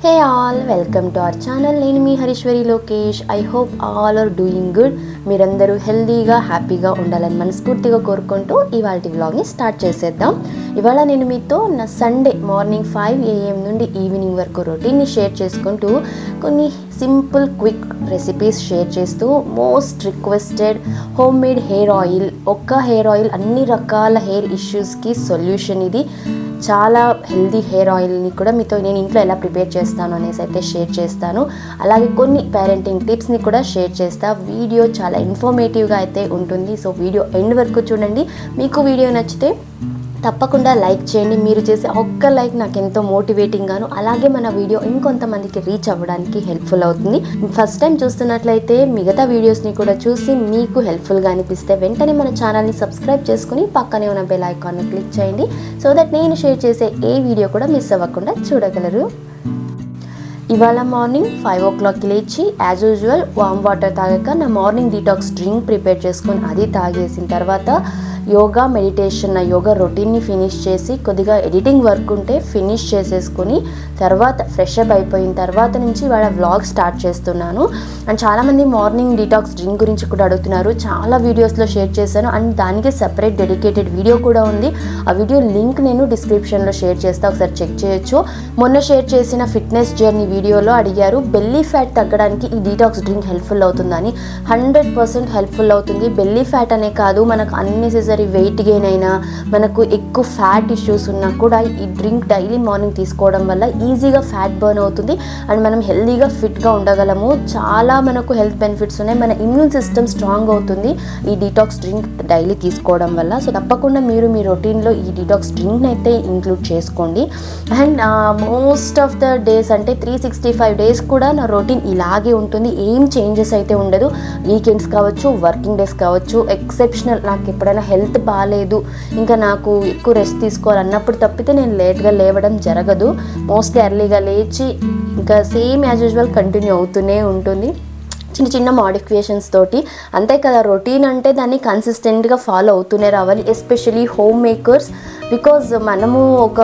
Hey all, welcome to our channel. నేను మీ హరీశ్వరి Lokesh. I hope all are doing good. మీరందరూ హెల్దీగా హ్యాపీగా ఉండాలని మనస్ఫూర్తిగా కోరుకుంటూ ఇవాల్టి వ్లాగ్ని స్టార్ట్ చేసేద్దాం. ఇవాళ నేను మీతో నా సండే మార్నింగ్ 5 AM నుండి ఈవినింగ్ వరకు రొటీన్ని షేర్ చేసుకుంటూ కొన్ని సింపుల్ క్విక్ రెసిపీస్ షేర్ చేస్తూ most requested home made hair oil, ఒక్క హెయిర్ ఆయిల్ అన్ని రకాల హెయిర్ ఇష్యూస్కి సొల్యూషన్. ఇది చాలా హెల్దీ హెయిర్ ఆయిల్ని కూడా మీతో నేను ఇంట్లో ఎలా ప్రిపేర్ చేస్తాను అనేసి అయితే షేర్ చేస్తాను. అలాగే కొన్ని పేరెంటింగ్ టిప్స్ని కూడా షేర్ చేస్తా. వీడియో చాలా ఇన్ఫర్మేటివ్గా అయితే ఉంటుంది. సో వీడియో ఎండ్ వరకు చూడండి. మీకు వీడియో నచ్చితే తప్పకుండా లైక్ చేయండి. మీరు చేసే ఒక్క లైక్ నాకు ఎంతో మోటివేటింగ్గాను, అలాగే మన వీడియో ఇంకొంతమందికి రీచ్ అవ్వడానికి హెల్ప్ఫుల్ అవుతుంది. ఫస్ట్ టైం చూస్తున్నట్లయితే మిగతా వీడియోస్ని కూడా చూసి మీకు హెల్ప్ఫుల్గా అనిపిస్తే వెంటనే మన ఛానల్ని సబ్స్క్రైబ్ చేసుకుని పక్కనే ఉన్న బెల్ ఐకాన్ని క్లిక్ చేయండి. సో దట్ నేను షేర్ చేసే ఏ వీడియో కూడా మిస్ అవ్వకుండా చూడగలరు. ఇవాళ మార్నింగ్ 5 o'clockకి లేచి యాజ్ యూజువల్ వామ్ వాటర్ తాగాక నా మార్నింగ్ డీటాక్స్ డ్రింక్ ప్రిపేర్ చేసుకొని అది తాగేసిన తర్వాత యోగా మెడిటేషన్, నా యోగా రొటీన్ని ఫినిష్ చేసి కొద్దిగా ఎడిటింగ్ వర్క్ ఉంటే ఫినిష్ చేసేసుకొని తర్వాత ఫ్రెష్ అప్ అయిపోయిన తర్వాత నుంచి ఇవాళ వ్లాగ్ స్టార్ట్ చేస్తున్నాను. అండ్ చాలామంది మార్నింగ్ డీటాక్స్ డ్రింక్ గురించి కూడా అడుగుతున్నారు. చాలా వీడియోస్లో షేర్ చేశాను అండ్ దానికి సెపరేట్ డెడికేటెడ్ వీడియో కూడా ఉంది. ఆ వీడియో లింక్ నేను డిస్క్రిప్షన్లో షేర్ చేస్తాను, ఒకసారి చెక్ చేయొచ్చు. మొన్న షేర్ చేసిన ఫిట్నెస్ జర్నీ వీడియోలో అడిగారు బెల్లీ ఫ్యాట్ తగ్గడానికి ఈ డీటాక్స్ డ్రింక్ హెల్ప్ఫుల్ అవుతుందని. 100% హెల్ప్ఫుల్ అవుతుంది. బెల్లీ ఫ్యాట్ అనే కాదు, మనకు అన్నెసెసరీ వెయిట్ గెయిన్ అయినా, మనకు ఎక్కువ ఫ్యాట్ ఇష్యూస్ ఉన్నా కూడా ఈ డ్రింక్ డైలీ మార్నింగ్ తీసుకోవడం వల్ల ఈజీగా ఫ్యాట్ బర్న్ అవుతుంది అండ్ మనం హెల్దీగా ఫిట్గా ఉండగలము. చాలా మనకు హెల్త్ బెనిఫిట్స్ ఉన్నాయి. మన ఇమ్యూన్ సిస్టమ్ స్ట్రాంగ్ అవుతుంది ఈ డీటాక్స్ డ్రింక్ డైలీ తీసుకోవడం వల్ల. సో తప్పకుండా మీరు మీ రొటీన్లో ఈ డీటాక్స్ డ్రింక్ని అయితే ఇంక్లూడ్ చేసుకోండి. And most of the days అంటే 365 days కూడా నా రొటీన్ ఇలాగే ఉంటుంది. ఏం చేంజెస్ అయితే ఉండదు. వీకెండ్స్ కావచ్చు, వర్కింగ్ డేస్ కావచ్చు, ఎక్సెప్షనల్ నాకు ఎప్పుడైనా హెల్త్ బాగాలేదు, ఇంకా నాకు ఎక్కువ రెస్ట్ తీసుకోవాలన్నప్పుడు తప్పితే నేను లేట్గా లేవడం జరగదు. మోస్ట్లీ ఎర్లీగా లేచి ఇంకా సేమ్ యాజ్ యూజువల్ కంటిన్యూ అవుతూనే ఉంటుంది, చిన్న చిన్న మోడిఫికేషన్స్ తోటి. అంతే కదా, రొటీన్ అంటే దాన్ని కన్సిస్టెంట్గా ఫాలో అవుతూనే రావాలి. ఎస్పెషలీ హోమ్ మేకర్స్, బికాజ్ మనము ఒక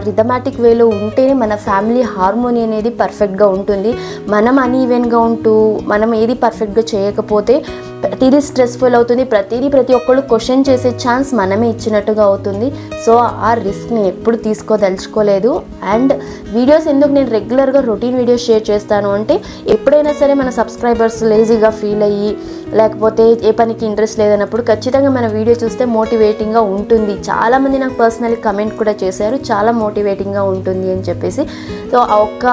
రిథమాటిక్ వేలో ఉంటేనే మన ఫ్యామిలీ హార్మోనీ అనేది పర్ఫెక్ట్గా ఉంటుంది. మనం అన్ఈవెన్గా ఉంటూ మనం ఏది పర్ఫెక్ట్గా చేయకపోతే ప్రతిదీ స్ట్రెస్ఫుల్ అవుతుంది. ప్రతి ఒక్కళ్ళు క్వశ్చన్ చేసే ఛాన్స్ మనమే ఇచ్చినట్టుగా అవుతుంది. సో ఆ రిస్క్ నేను ఎప్పుడు తీసుకోదలుచుకోలేదు. అండ్ వీడియోస్ ఎందుకు నేను రెగ్యులర్గా రొటీన్ వీడియోస్ షేర్ చేస్తాను అంటే, ఎప్పుడైనా సరే మన సబ్స్క్రైబర్స్ లేజీగా ఫీల్ అయ్యి లేకపోతే ఏ పనికి ఇంట్రెస్ట్ లేదన్నప్పుడు ఖచ్చితంగా మన వీడియో చూస్తే మోటివేటింగ్గా ఉంటుంది. చాలామంది నాకు పర్సనల్లీ కమెంట్ కూడా చేశారు, చాలా మోటివేటింగ్గా ఉంటుంది అని చెప్పేసి. సో ఆ ఒక్క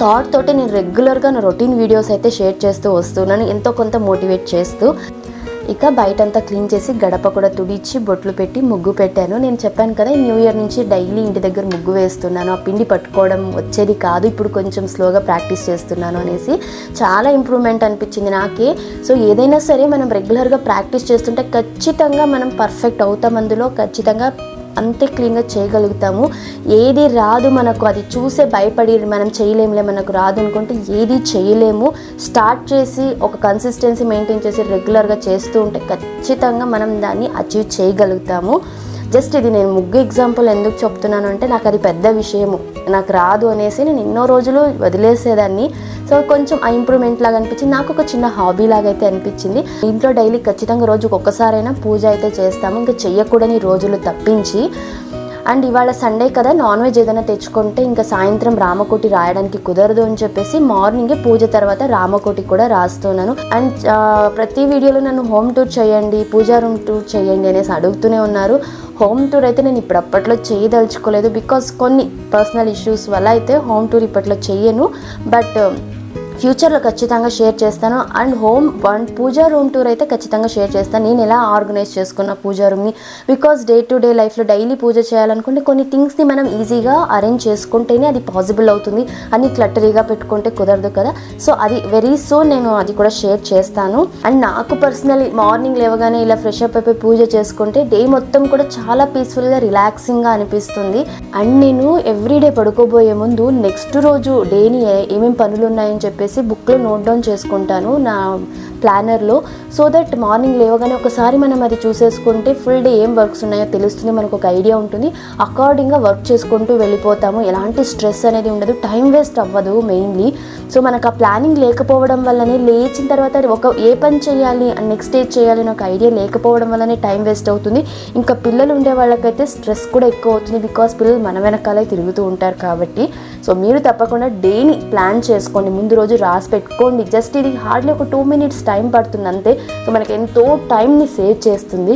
థాట్ తోటి నేను రెగ్యులర్గా నా రొటీన్ వీడియోస్ అయితే షేర్ చేస్తూ వస్తున్నాను, ఎంతో కొంత మోటివేట్ చేస్తూ. ఇక బయటంతా క్లీన్ చేసి గడప కూడా తుడిచి బొట్లు పెట్టి ముగ్గు పెట్టాను. నేను చెప్పాను కదా, న్యూ ఇయర్ నుంచి డైలీ ఇంటి దగ్గర ముగ్గు వేస్తున్నాను. ఆ పిండి పట్టుకోవడం వచ్చేది కాదు, ఇప్పుడు కొంచెం స్లోగా ప్రాక్టీస్ చేస్తున్నాను అనేసి చాలా ఇంప్రూవ్మెంట్ అనిపించింది నాకే. సో ఏదైనా సరే మనం రెగ్యులర్గా ప్రాక్టీస్ చేస్తుంటే ఖచ్చితంగా మనం పర్ఫెక్ట్ అవుతాం. అందులో ఖచ్చితంగా అంతే క్లీన్గా చేయగలుగుతాము. ఏది రాదు మనకు, అది చూసే భయపడి మనం చేయలేములే, మనకు రాదు అనుకుంటే ఏది చేయలేము. స్టార్ట్ చేసి ఒక కన్సిస్టెన్సీ మెయింటైన్ చేసి రెగ్యులర్గా చేస్తూ ఉంటే ఖచ్చితంగా మనం దాన్ని అచీవ్ చేయగలుగుతాము. జస్ట్ ఇది నేను ముగ్గు ఎగ్జాంపుల్ ఎందుకు చెప్తున్నాను అంటే, నాకు అది పెద్ద విషయము, నాకు రాదు అనేసి నేను ఎన్నో రోజులు వదిలేసేదాన్ని. సో కొంచెం ఆ ఇంప్రూవ్మెంట్ లాగా అనిపించింది, నాకు ఒక చిన్న హాబీ లాగా అయితే అనిపించింది. ఇంట్లో డైలీ ఖచ్చితంగా రోజుకు ఒక్కసారైనా పూజ అయితే చేస్తాము, ఇంకా చెయ్యకూడని రోజులు తప్పించి. అండ్ ఇవాళ సండే కదా, నాన్ వెజ్ ఏదైనా తెచ్చుకుంటే ఇంకా సాయంత్రం రామకోటి రాయడానికి కుదరదు అని చెప్పేసి మార్నింగే పూజ తర్వాత రామకోటి కూడా రాస్తున్నాను. అండ్ ప్రతి వీడియోలో నన్ను హోమ్ టూర్ చేయండి, పూజా రూమ్ టూర్ చేయండి అనేసి అడుగుతూనే ఉన్నారు. హోమ్ టూర్ అయితే నేను ఇప్పట్లో చేయదలుచుకోలేదు, బికాస్ కొన్ని పర్సనల్ ఇష్యూస్ వల్ల అయితే హోమ్ టూర్ ఇప్పట్లో చెయ్యను. బట్ ఫ్యూచర్లో ఖచ్చితంగా షేర్ చేస్తాను. అండ్ పూజా రూమ్ టూర్ అయితే ఖచ్చితంగా షేర్ చేస్తాను, నేను ఎలా ఆర్గనైజ్ చేసుకున్న పూజా రూమ్ని. బికాస్ డే టు డే లైఫ్లో డైలీ పూజ చేయాలనుకుంటే కొన్ని థింగ్స్ని మనం ఈజీగా అరేంజ్ చేసుకుంటేనే అది పాసిబుల్ అవుతుంది. అన్ని క్లట్టరీగా పెట్టుకుంటే కుదరదు కదా. సో అది వెరీ సూన్ నేను అది కూడా షేర్ చేస్తాను. అండ్ నాకు పర్సనలీ మార్నింగ్ లేవగానే ఇలా ఫ్రెష్ అప్ అయిపోయి పూజ చేసుకుంటే డే మొత్తం కూడా చాలా పీస్ఫుల్గా రిలాక్సింగ్గా అనిపిస్తుంది. అండ్ నేను ఎవ్రీడే పడుకోబోయే ముందు నెక్స్ట్ రోజు డేని ఏమేమి పనులు ఉన్నాయని చెప్పేసి అనేసి బుక్లో నోట్ డౌన్ చేసుకుంటాను నా ప్లానర్లో. సో దట్ మార్నింగ్ లేవగానే ఒకసారి మనం అది చూసేసుకుంటే ఫుల్ డే ఏం వర్క్స్ ఉన్నాయో తెలుస్తుంది, మనకు ఒక ఐడియా ఉంటుంది. అకార్డింగ్గా వర్క్ చేసుకుంటూ వెళ్ళిపోతాము, ఎలాంటి స్ట్రెస్ అనేది ఉండదు, టైం వేస్ట్ అవ్వదు మెయిన్లీ. సో మనకు ఆ ప్లానింగ్ లేకపోవడం వల్లనే లేచిన తర్వాత ఏ పని చేయాలి నెక్స్ట్ డే చేయాలి అని ఒక ఐడియా లేకపోవడం వల్లనే టైం వేస్ట్ అవుతుంది. ఇంకా పిల్లలు ఉండే వాళ్ళకైతే స్ట్రెస్ కూడా ఎక్కువ అవుతుంది, బికాస్ పిల్లలు మన వెనకాలే తిరుగుతూ ఉంటారు కాబట్టి. సో మీరు తప్పకుండా డేని ప్లాన్ చేసుకోండి, ముందు రోజు రాసి పెట్టుకోండి. జస్ట్ ఇది హార్డ్లీ ఒక 2 minutes టైం పడుతుంది అంతే. సో మనకి ఎంతో టైంని సేవ్ చేస్తుంది.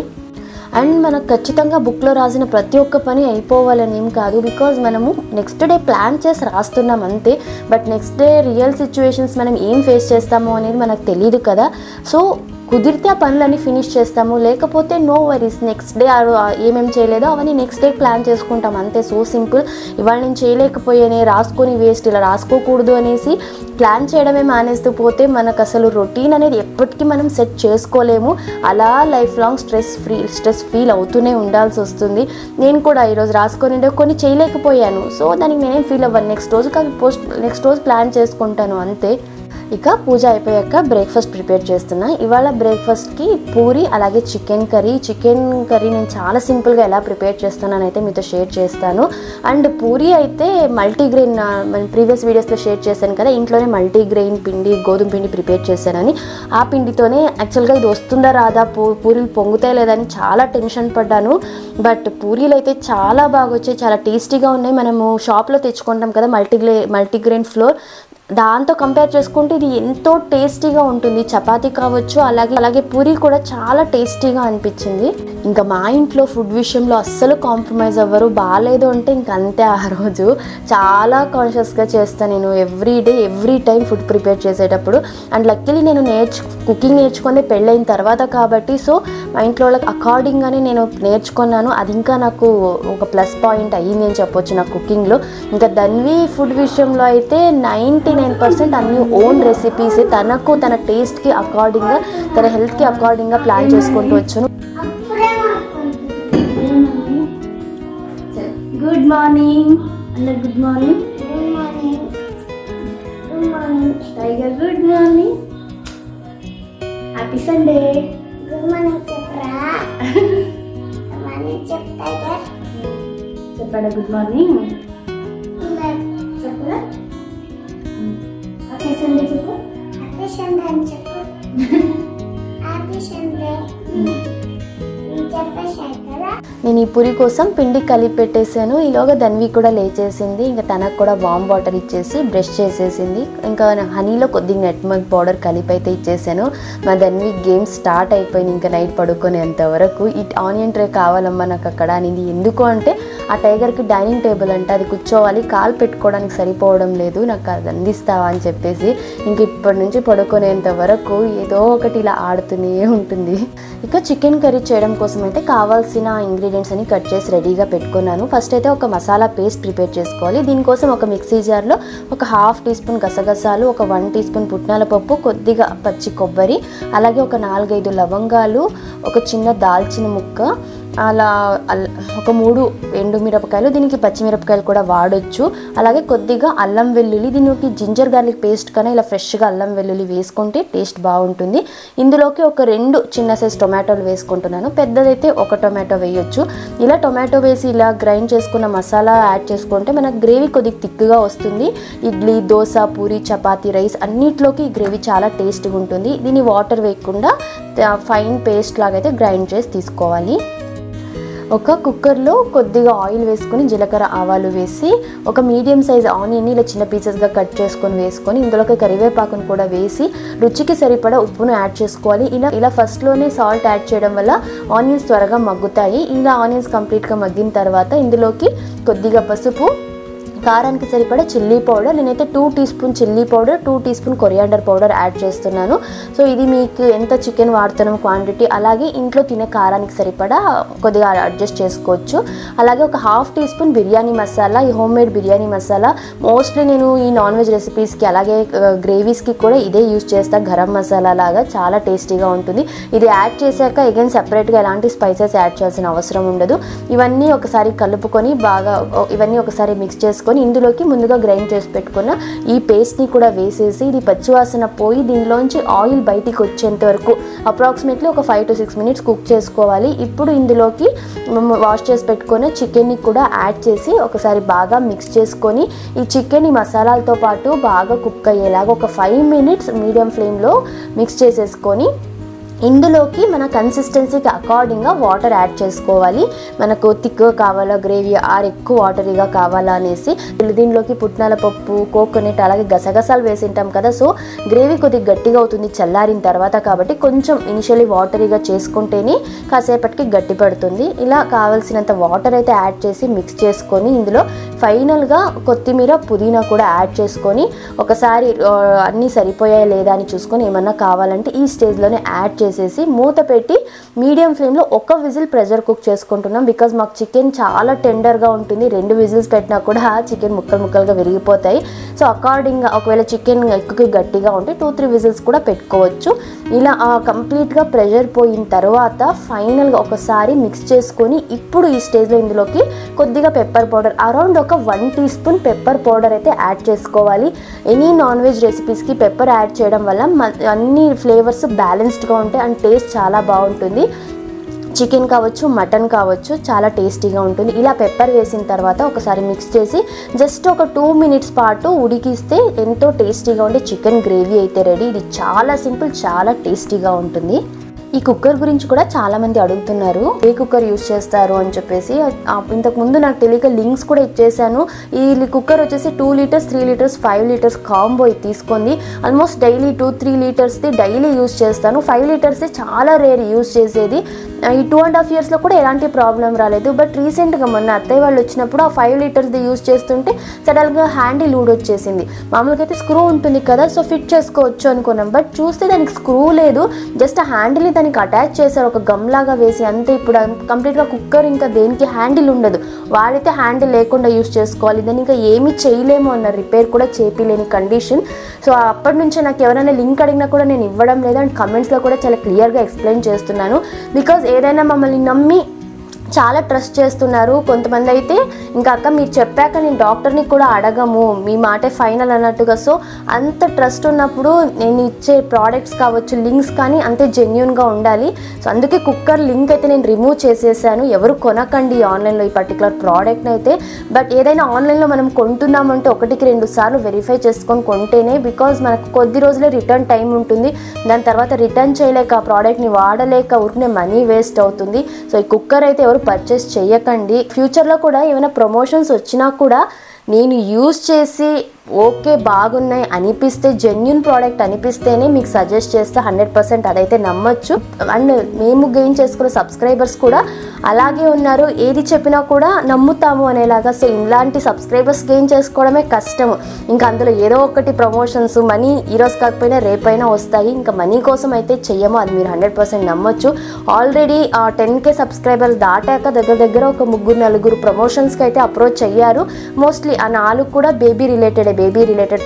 అండ్ మనకు ఖచ్చితంగా బుక్లో రాసిన ప్రతి ఒక్క పని అయిపోవాలని ఏం కాదు, బికాజ్ మనము నెక్స్ట్ డే ప్లాన్ చేసి రాస్తున్నాం అంతే. But next day real situations మనం ఏం ఫేస్ చేస్తామో అనేది మనకు తెలియదు కదా. సో కుదిరితే ఆ పనులన్నీ ఫినిష్ చేస్తాము, లేకపోతే నో వరీస్, నెక్స్ట్ డే ఏమేమి చేయలేదో అవన్నీ నెక్స్ట్ డే ప్లాన్ చేసుకుంటాం అంతే. So simple. ఇవాళ నేను చేయలేకపోయానే, రాసుకొని వేస్ట్, ఇలా రాసుకోకూడదు అనేసి ప్లాన్ చేయడమే మానేస్తూ పోతే మనకు అసలు రొటీన్ అనేది ఎప్పటికీ మనం సెట్ చేసుకోలేము. అలా లైఫ్ లాంగ్ స్ట్రెస్ ఫీల్ అవుతూనే ఉండాల్సి వస్తుంది. నేను కూడా ఈరోజు రాసుకొని కొన్ని చేయలేకపోయాను, సో దానికి నేనేం ఫీల్ అవ్వను. నెక్స్ట్ రోజు ప్లాన్ చేసుకుంటాను అంతే. ఇక పూజ అయిపోయాక బ్రేక్ఫాస్ట్ ప్రిపేర్ చేస్తున్నా. ఇవాళ బ్రేక్ఫాస్ట్కి పూరి అలాగే చికెన్ కర్రీ నేను చాలా సింపుల్గా ఎలా ప్రిపేర్ చేస్తానని అయితే మీతో షేర్ చేస్తాను. అండ్ పూరి అయితే మల్టీగ్రెయిన్, ప్రీవియస్ వీడియోస్లో షేర్ చేశాను కదా, ఇంట్లోనే మల్టీగ్రెయిన్ పిండి, గోధుమ పిండి ప్రిపేర్ చేశానని. ఆ పిండితోనే యాక్చువల్గా ఇది వస్తుందా రాదా, పూరీలు పొంగుతాయి లేదని చాలా టెన్షన్ పడ్డాను. బట్ పూరీలు అయితే చాలా బాగా వచ్చాయి, చాలా టేస్టీగా ఉన్నాయి. మనము షాప్లో తెచ్చుకుంటాం కదా మల్టీగ్రెయిన్ ఫ్లోర్, దాంతో కంపేర్ చేసుకుంటే ఇది ఎంతో టేస్టీగా ఉంటుంది. చపాతీ కావచ్చు, అలాగే పూరి కూడా చాలా టేస్టీగా అనిపించింది. ఇంకా మా ఇంట్లో ఫుడ్ విషయంలో అస్సలు కాంప్రమైజ్ అవ్వరు. బాగాలేదు అంటే ఇంక అంతే. ఆ రోజు చాలా కాన్షియస్గా చేస్తాను నేను ఎవ్రీ టైం ఫుడ్ ప్రిపేర్ చేసేటప్పుడు. అండ్ లక్కీలీ నేను కుకింగ్ నేర్చుకునే పెళ్ళైన తర్వాత కాబట్టి, సో మా ఇంట్లో వాళ్ళకి అకార్డింగ్గానే నేను నేర్చుకున్నాను. అది ఇంకా నాకు ఒక ప్లస్ పాయింట్ అయ్యింది అని చెప్పొచ్చు నా కుకింగ్లో. ఇంకా ధన్వి ఫుడ్ విషయంలో అయితే 99% అన్ని ఓన్ రెసిపీస్, తన టేస్ట్కి అకార్డింగ్గా, తన హెల్త్కి అకార్డింగ్గా ప్లాన్ చేసుకుంటూ వచ్చాను. గుడ్ మార్నింగ్ అందరు, good morning. Tiger good morning, happy Sunday. Good morning చెప్పాడా? గుడ్ మార్నింగ్ చెప్పరా? హ్యాపీ సండే చెప్పు. హ్యాపీ సండే అని చెప్పు. హ్యాపీ సండే చెప్పేశాను కదా. నేను ఈ పూరి కోసం పిండి కలిపి పెట్టేశాను. ఈలోగా ధన్వి కూడా లేచేసింది. ఇంకా తనకు కూడా వామ్ వాటర్ ఇచ్చేసి బ్రష్ చేసేసింది. ఇంకా హనీలో కొద్దిగా నెట్ మిల్క్ పౌడర్ కలిపి అయితే ఇచ్చేసాను. మా ధన్వి గేమ్ స్టార్ట్ అయిపోయింది ఇంకా నైట్ పడుకునేంతవరకు. ఈ ఆనియన్ ట్రే కావాలమ్మా నాకు అక్కడ అనేది. ఎందుకు అంటే ఆ టైగర్కి డైనింగ్ టేబుల్ అంటే అది కూర్చోవాలి, కాలు పెట్టుకోవడానికి సరిపోవడం లేదు, నాకు అది అందిస్తావా అని చెప్పేసి ఇంక ఇప్పటి నుంచి పడుకునేంత వరకు ఏదో ఒకటి ఇలా ఆడుతూనే ఉంటుంది. ఇక చికెన్ కర్రీ చేయడం కోసం అయితే కావాల్సిన ఇంగ్రీడియంట్స్ అని కట్ చేసి రెడీగా పెట్టుకున్నాను. ఫస్ట్ అయితే ఒక మసాలా పేస్ట్ ప్రిపేర్ చేసుకోవాలి. దీనికోసం ఒక మిక్సీ జార్లో ఒక 1/2 టీ స్పూన్ గసగసాలు, ఒక 1 టీ స్పూన్ పుట్నాల పప్పు, కొద్దిగా పచ్చి కొబ్బరి, అలాగే ఒక 4-5 లవంగాలు, ఒక చిన్న దాల్చిన ముక్క, అలా ఒక 3 ఎండుమిరపకాయలు, దీనికి పచ్చిమిరపకాయలు కూడా వాడొచ్చు. అలాగే కొద్దిగా అల్లం వెల్లుల్లి, దీనికి జింజర్ గార్లిక్ పేస్ట్ కన్నా ఇలా ఫ్రెష్గా అల్లం వెల్లుల్లి వేసుకుంటే టేస్ట్ బాగుంటుంది. ఇందులోకి ఒక 2 చిన్న సైజ్ టొమాటోలు వేసుకుంటున్నాను, పెద్దదైతే 1 టొమాటో వేయొచ్చు. ఇలా టొమాటో వేసి ఇలా గ్రైండ్ చేసుకున్న మసాలా యాడ్ చేసుకుంటే మనకు గ్రేవీ కొద్దిగా థిక్గా వస్తుంది. ఇడ్లీ, దోశ, పూరి, చపాతీ, రైస్ అన్నిట్లోకి ఈ గ్రేవీ చాలా టేస్ట్గా ఉంటుంది. దీన్ని వాటర్ వేయకుండా ఫైన్ పేస్ట్ లాగైతే గ్రైండ్ చేసి తీసుకోవాలి. ఒక కుక్కర్లో కొద్దిగా ఆయిల్ వేసుకొని జీలకర్ర ఆవాలు వేసి ఒక మీడియం సైజ్ ఆనియన్ని ఇలా చిన్న పీసెస్గా కట్ చేసుకొని వేసుకొని ఇందులోకి కరివేపాకును కూడా వేసి రుచికి సరిపడా ఉప్పును యాడ్ చేసుకోవాలి. ఇలా ఫస్ట్లోనే సాల్ట్ యాడ్ చేయడం వల్ల ఆనియన్స్ త్వరగా మగ్గుతాయి. ఇలా ఆనియన్స్ కంప్లీట్గా మగ్గిన తర్వాత ఇందులోకి కొద్దిగా పసుపు, కారానికి సరిపడా చిల్లీ పౌడర్, నేనైతే 2 teaspoon chilli powder, 2 teaspoon coriander powder add చేస్తున్నాను. సో ఇది మీకు ఎంత చికెన్ వాడుతున్నాం క్వాంటిటీ, అలాగే ఇంట్లో తినే కారానికి సరిపడా కొద్దిగా అడ్జస్ట్ చేసుకోవచ్చు. అలాగే ఒక 1/2 టీ స్పూన్ బిర్యానీ మసాలా, ఈ home made biryani masala mostly నేను ఈ నాన్ వెజ్ రెసిపీస్కి అలాగే గ్రేవీస్కి కూడా ఇదే యూజ్ చేస్తాను. గరం మసాలా లాగా చాలా టేస్టీగా ఉంటుంది. ఇది యాడ్ చేశాక అగైన్ సపరేట్గా ఎలాంటి స్పైసెస్ యాడ్ చేయాల్సిన అవసరం ఉండదు. ఇవన్నీ ఒకసారి కలుపుకొని బాగా ఇవన్నీ ఒకసారి మిక్స్ చేసుకొని చేసుకొని ఇందులోకి ముందుగా గ్రైండ్ చేసి పెట్టుకున్న ఈ పేస్ట్ని కూడా వేసేసి ఇది పచ్చివాసన పోయి దీనిలోంచి ఆయిల్ బయటికి వచ్చేంత వరకు అప్రాక్సిమేట్లీ ఒక 5 to 6 minutes కుక్ చేసుకోవాలి. ఇప్పుడు ఇందులోకి వాష్ చేసి పెట్టుకున్న చికెన్ని కూడా యాడ్ చేసి ఒకసారి బాగా మిక్స్ చేసుకొని ఈ చికెన్ ఈ మసాలాలతో పాటు బాగా కుక్ అయ్యేలాగా ఒక 5 minutes మీడియం ఫ్లేమ్లో మిక్స్ చేసేసుకొని ఇందులోకి మన కన్సిస్టెన్సీకి అకార్డింగ్గా వాటర్ యాడ్ చేసుకోవాలి. మనకు థిక్గా కావాలా గ్రేవీ ఆర్ ఎక్కువ వాటరీగా కావాలా అనేసి దీనిలోకి పుట్నాల పప్పు కోకోనట్ అలాగే గసగసాలు వేసింటాం కదా, సో గ్రేవీ కొద్దిగా గట్టిగా అవుతుంది చల్లారిన తర్వాత, కాబట్టి కొంచెం ఇనిషియలీ వాటరీగా చేసుకుంటేనే కాసేపటికి గట్టి పడుతుంది. ఇలా కావాల్సినంత వాటర్ అయితే యాడ్ చేసి మిక్స్ చేసుకొని ఇందులో ఫైనల్గా కొత్తిమీర పుదీనా కూడా యాడ్ చేసుకొని ఒకసారి అన్నీ సరిపోయాయా లేదా అని చూసుకొని ఏమన్నా కావాలంటే ఈ స్టేజ్లోనే యాడ్ చేసేసి మూత పెట్టి మీడియం ఫ్లేమ్లో ఒక విజిల్ ప్రెషర్ కుక్ చేసుకుంటున్నాం. బికాజ్ మాకు చికెన్ చాలా టెండర్గా ఉంటుంది, 2 విజిల్స్ పెట్టినా కూడా చికెన్ ముక్కలుగా విరిగిపోతాయి. సో అకార్డింగ్గా ఒకవేళ చికెన్ ఎక్కువ గట్టిగా ఉంటే 2-3 విజిల్స్ కూడా పెట్టుకోవచ్చు. ఇలా కంప్లీట్గా ప్రెషర్ పోయిన తర్వాత ఫైనల్గా ఒకసారి మిక్స్ చేసుకొని ఇప్పుడు ఈ స్టేజ్లో ఇందులోకి కొద్దిగా పెప్పర్ పౌడర్ అరౌండ్ ఒక 1 teaspoon పెప్పర్ పౌడర్ అయితే యాడ్ చేసుకోవాలి. ఎనీ నాన్ వెజ్ రెసిపీస్కి పెప్పర్ యాడ్ చేయడం వల్ల అన్ని ఫ్లేవర్స్ బ్యాలెన్స్డ్గా ఉంటాయి అండ్ టేస్ట్ చాలా బాగుంటుంది. చికెన్ కావచ్చు మటన్ కావచ్చు చాలా టేస్టీగా ఉంటుంది. ఇలా పెప్పర్ వేసిన తర్వాత ఒకసారి మిక్స్ చేసి జస్ట్ ఒక 2 minutes పాటు ఉడికిస్తే ఎంతో టేస్టీగా ఉండే చికెన్ గ్రేవీ అయితే రెడీ. ఇది చాలా సింపుల్, చాలా టేస్టీగా ఉంటుంది. ఈ కుక్కర్ గురించి కూడా చాలామంది అడుగుతున్నారు, ఏ కుక్కర్ యూస్ చేస్తారు అని చెప్పేసి. ఇంతకుముందు నాకు తెలియక లింక్స్ కూడా ఇచ్చేసాను. ఈ కుక్కర్ వచ్చేసి 2 liters 3 liters 5 liters కాంబో తీసుకుంది. ఆల్మోస్ట్ డైలీ 2-3 litersది డైలీ యూస్ చేస్తాను. 5 litersది చాలా రేర్ యూస్ చేసేది. ఈ 2.5 yearsలో కూడా ఎలాంటి ప్రాబ్లం రాలేదు. బట్ రీసెంట్గా మొన్న అత్తయ్య వాళ్ళు వచ్చినప్పుడు ఆ 5 litersది యూస్ చేస్తుంటే సడన్గా హ్యాండిల్ ఊడొచ్చేసింది. మామూలుగా అయితే స్క్రూ ఉంటుంది కదా, సో ఫిట్ చేసుకోవచ్చు అనుకున్నాం. బట్ చూస్తే దానికి స్క్రూ లేదు, జస్ట్ ఆ హ్యాండిల్ని దానికి అటాచ్ చేశారు ఒక గమ్ లాగా వేసి అంతే. ఇప్పుడు కంప్లీట్గా కుక్కర్ ఇంకా దేనికి హ్యాండిల్ ఉండదు, వాడితే హ్యాండిల్ లేకుండా యూస్ చేసుకోవాలి. దాన్ని ఇంకా ఏమీ చేయలేము అన్న, రిపేర్ కూడా చేపిలేని కండిషన్. సో అప్పటి నుంచి నాకు ఎవరైనా లింక్ అడిగినా కూడా నేను ఇవ్వడం లేదు అండ్ కమెంట్స్లో కూడా చాలా క్లియర్గా ఎక్స్ప్లెయిన్ చేస్తున్నాను. బికాజ్ ఏదైనా మమ్మల్ని నమ్మి చాలా ట్రస్ట్ చేస్తున్నారు. కొంతమంది అయితే ఇంకా అక్క మీరు చెప్పాక నేను డాక్టర్ని కూడా అడగము, మీ మాటే ఫైనల్ అన్నట్టుగా. సో అంత ట్రస్ట్ ఉన్నప్పుడు నేను ఇచ్చే ప్రోడక్ట్స్ కావచ్చు లింక్స్ కానీ అంతే జెన్యూన్గా ఉండాలి. సో అందుకే కుక్కర్ లింక్ అయితే నేను రిమూవ్ చేసేసాను. ఎవరు కొనకండి ఆన్లైన్లో ఈ పర్టికులర్ ప్రోడక్ట్ని అయితే. బట్ ఏదైనా ఆన్లైన్లో మనం కొంటున్నామంటే 1-2 సార్లు వెరిఫై చేసుకొని కొంటేనే, బికాజ్ మనకు కొద్ది రోజులే రిటర్న్ టైం ఉంటుంది. దాని తర్వాత రిటర్న్ చేయలేక ఆ ప్రోడక్ట్ని వాడలేక ఊరికే మనీ వేస్ట్ అవుతుంది. సో ఈ కుక్కర్ అయితే ఎవరు పర్చేస్ చేయకండి. ఫ్యూచర్లో కూడా ఏమైనా ప్రమోషన్స్ వచ్చినా కూడా నేను యూజ్ చేసి ఓకే బాగున్నాయి అనిపిస్తే, జెన్యూన్ ప్రోడక్ట్ అనిపిస్తేనే మీకు సజెస్ట్ చేస్తే 100% అదైతే నమ్మచ్చు. అండ్ మేము గెయిన్ చేసుకున్న సబ్స్క్రైబర్స్ కూడా అలాగే ఉన్నారు, ఏది చెప్పినా కూడా నమ్ముతాము అనేలాగా. సో ఇలాంటి సబ్స్క్రైబర్స్ గెయిన్ చేసుకోవడమే కష్టము. ఇంకా అందులో ఏదో ఒకటి ప్రమోషన్స్ మనీ ఈరోజు కాకపోయినా రేపైనా వస్తాయి. ఇంకా మనీ కోసం అయితే చెయ్యము, అది మీరు 100% నమ్మచ్చు. ఆల్రెడీ 10K సబ్స్క్రైబర్స్ దాటాక దగ్గర ఒక 3-4 ప్రమోషన్స్కి అయితే అప్రోచ్ అయ్యారు. మోస్ట్లీ ఆ 4 కూడా బేబీ రిలేటెడ్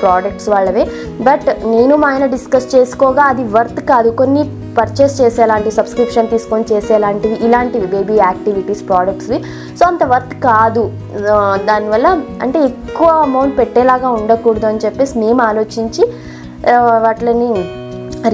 ప్రోడక్ట్స్ వాళ్ళవే. బట్ నేను మా ఆయన డిస్కస్ చేసుకోగా అది వర్త్ కాదు, కొన్ని పర్చేస్ చేసేలాంటివి, సబ్స్క్రిప్షన్ తీసుకొని చేసేలాంటివి, ఇలాంటివి బేబీ యాక్టివిటీస్ ప్రోడక్ట్స్వి. సో అంత వర్త్ కాదు. దానివల్ల అంటే ఎక్కువ అమౌంట్ పెట్టేలాగా ఉండకూడదు అని చెప్పేసి మేము ఆలోచించి వాటిని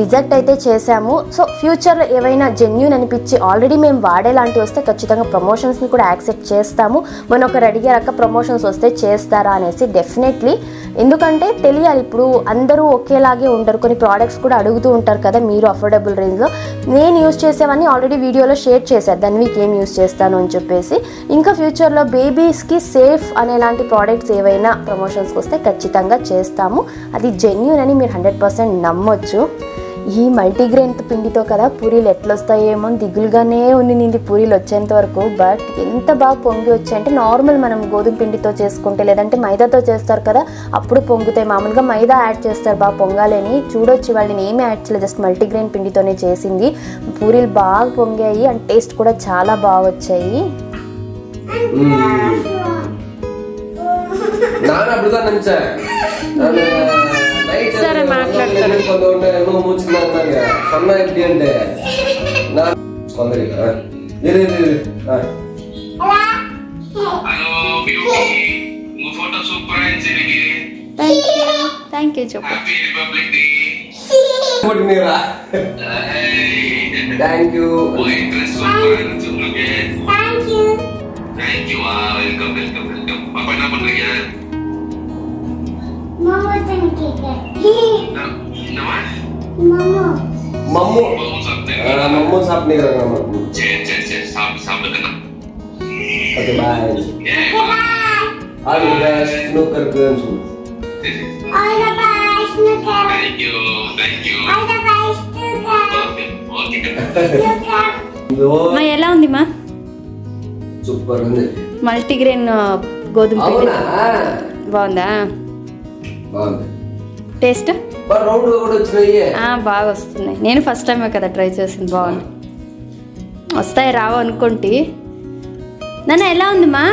రిజెక్ట్ అయితే చేసాము. సో ఫ్యూచర్లో ఏవైనా జెన్యూన్ అనిపించి ఆల్రెడీ మేము వాడేలాంటివి వస్తే ఖచ్చితంగా ప్రమోషన్స్ని కూడా యాక్సెప్ట్ చేస్తాము. మన ఒక అడిగారక్క ప్రమోషన్స్ వస్తే చేస్తారా అనేసి. డెఫినెట్లీ, ఎందుకంటే తెలియాలి, ఇప్పుడు అందరూ ఒకేలాగే ఉంటారు. కొన్ని ప్రోడక్ట్స్ కూడా అడుగుతూ ఉంటారు కదా మీరు అఫోర్డబుల్ రేంజ్లో. నేను యూజ్ చేసేవన్నీ ఆల్రెడీ వీడియోలో షేర్ చేశాను, దాని వీక్ ఏం యూజ్ చేస్తాను అని చెప్పేసి. ఇంకా ఫ్యూచర్లో బేబీస్కి సేఫ్ అనేలాంటి ప్రోడక్ట్స్ ఏవైనా ప్రమోషన్స్కి వస్తే ఖచ్చితంగా చేస్తాము. అది జెన్యూన్ అని మీరు 100% నమ్మొచ్చు. ఈ మల్టీగ్రెయిన్ పిండితో కదా పూరీలు ఎట్లొస్తాయేమో దిగులుగానే ఉండింది పూరీలు వచ్చేంత వరకు. బట్ ఎంత బాగా పొంగి వచ్చాయంటే, నార్మల్ మనం గోధుమ పిండితో చేసుకుంటే లేదంటే మైదాతో చేస్తారు కదా అప్పుడు పొంగుతాయి. మామూలుగా మైదా యాడ్ చేస్తారు బాగా పొంగాలని. చూడొచ్చు, వాళ్ళని ఏమీ యాడ్ చేయలేదు, జస్ట్ మల్టీగ్రెయిన్ పిండితోనే చేసింది. పూరీలు బాగా పొంగాయి అండ్ టేస్ట్ కూడా చాలా బాగా వచ్చాయి. సరే మాట్లాడతాను. Photo super. థ్యాంక్ యూ చెప్పు. Thank you. मम्मू साहब नहीं करेगा Mammu. Okay bye. All the best snooker games. All the best snooker. Thank you. All the best snooker. మా ఎలా ఉంది మా? సూపర్ ఉంది. మల్టీగ్రెయిన్ గోధుమ పిండి బాగుందా? బాగుంది. టేస్ట్ రౌండ్ కూడా వచ్చినాయి. బాగా వస్తున్నాయి. నేను ఫస్ట్ టైమే కదా ట్రై చేసింది. బాగుంది. వస్తాయి రావు అనుకుంటే. నాన్న ఎలా ఉంది మా?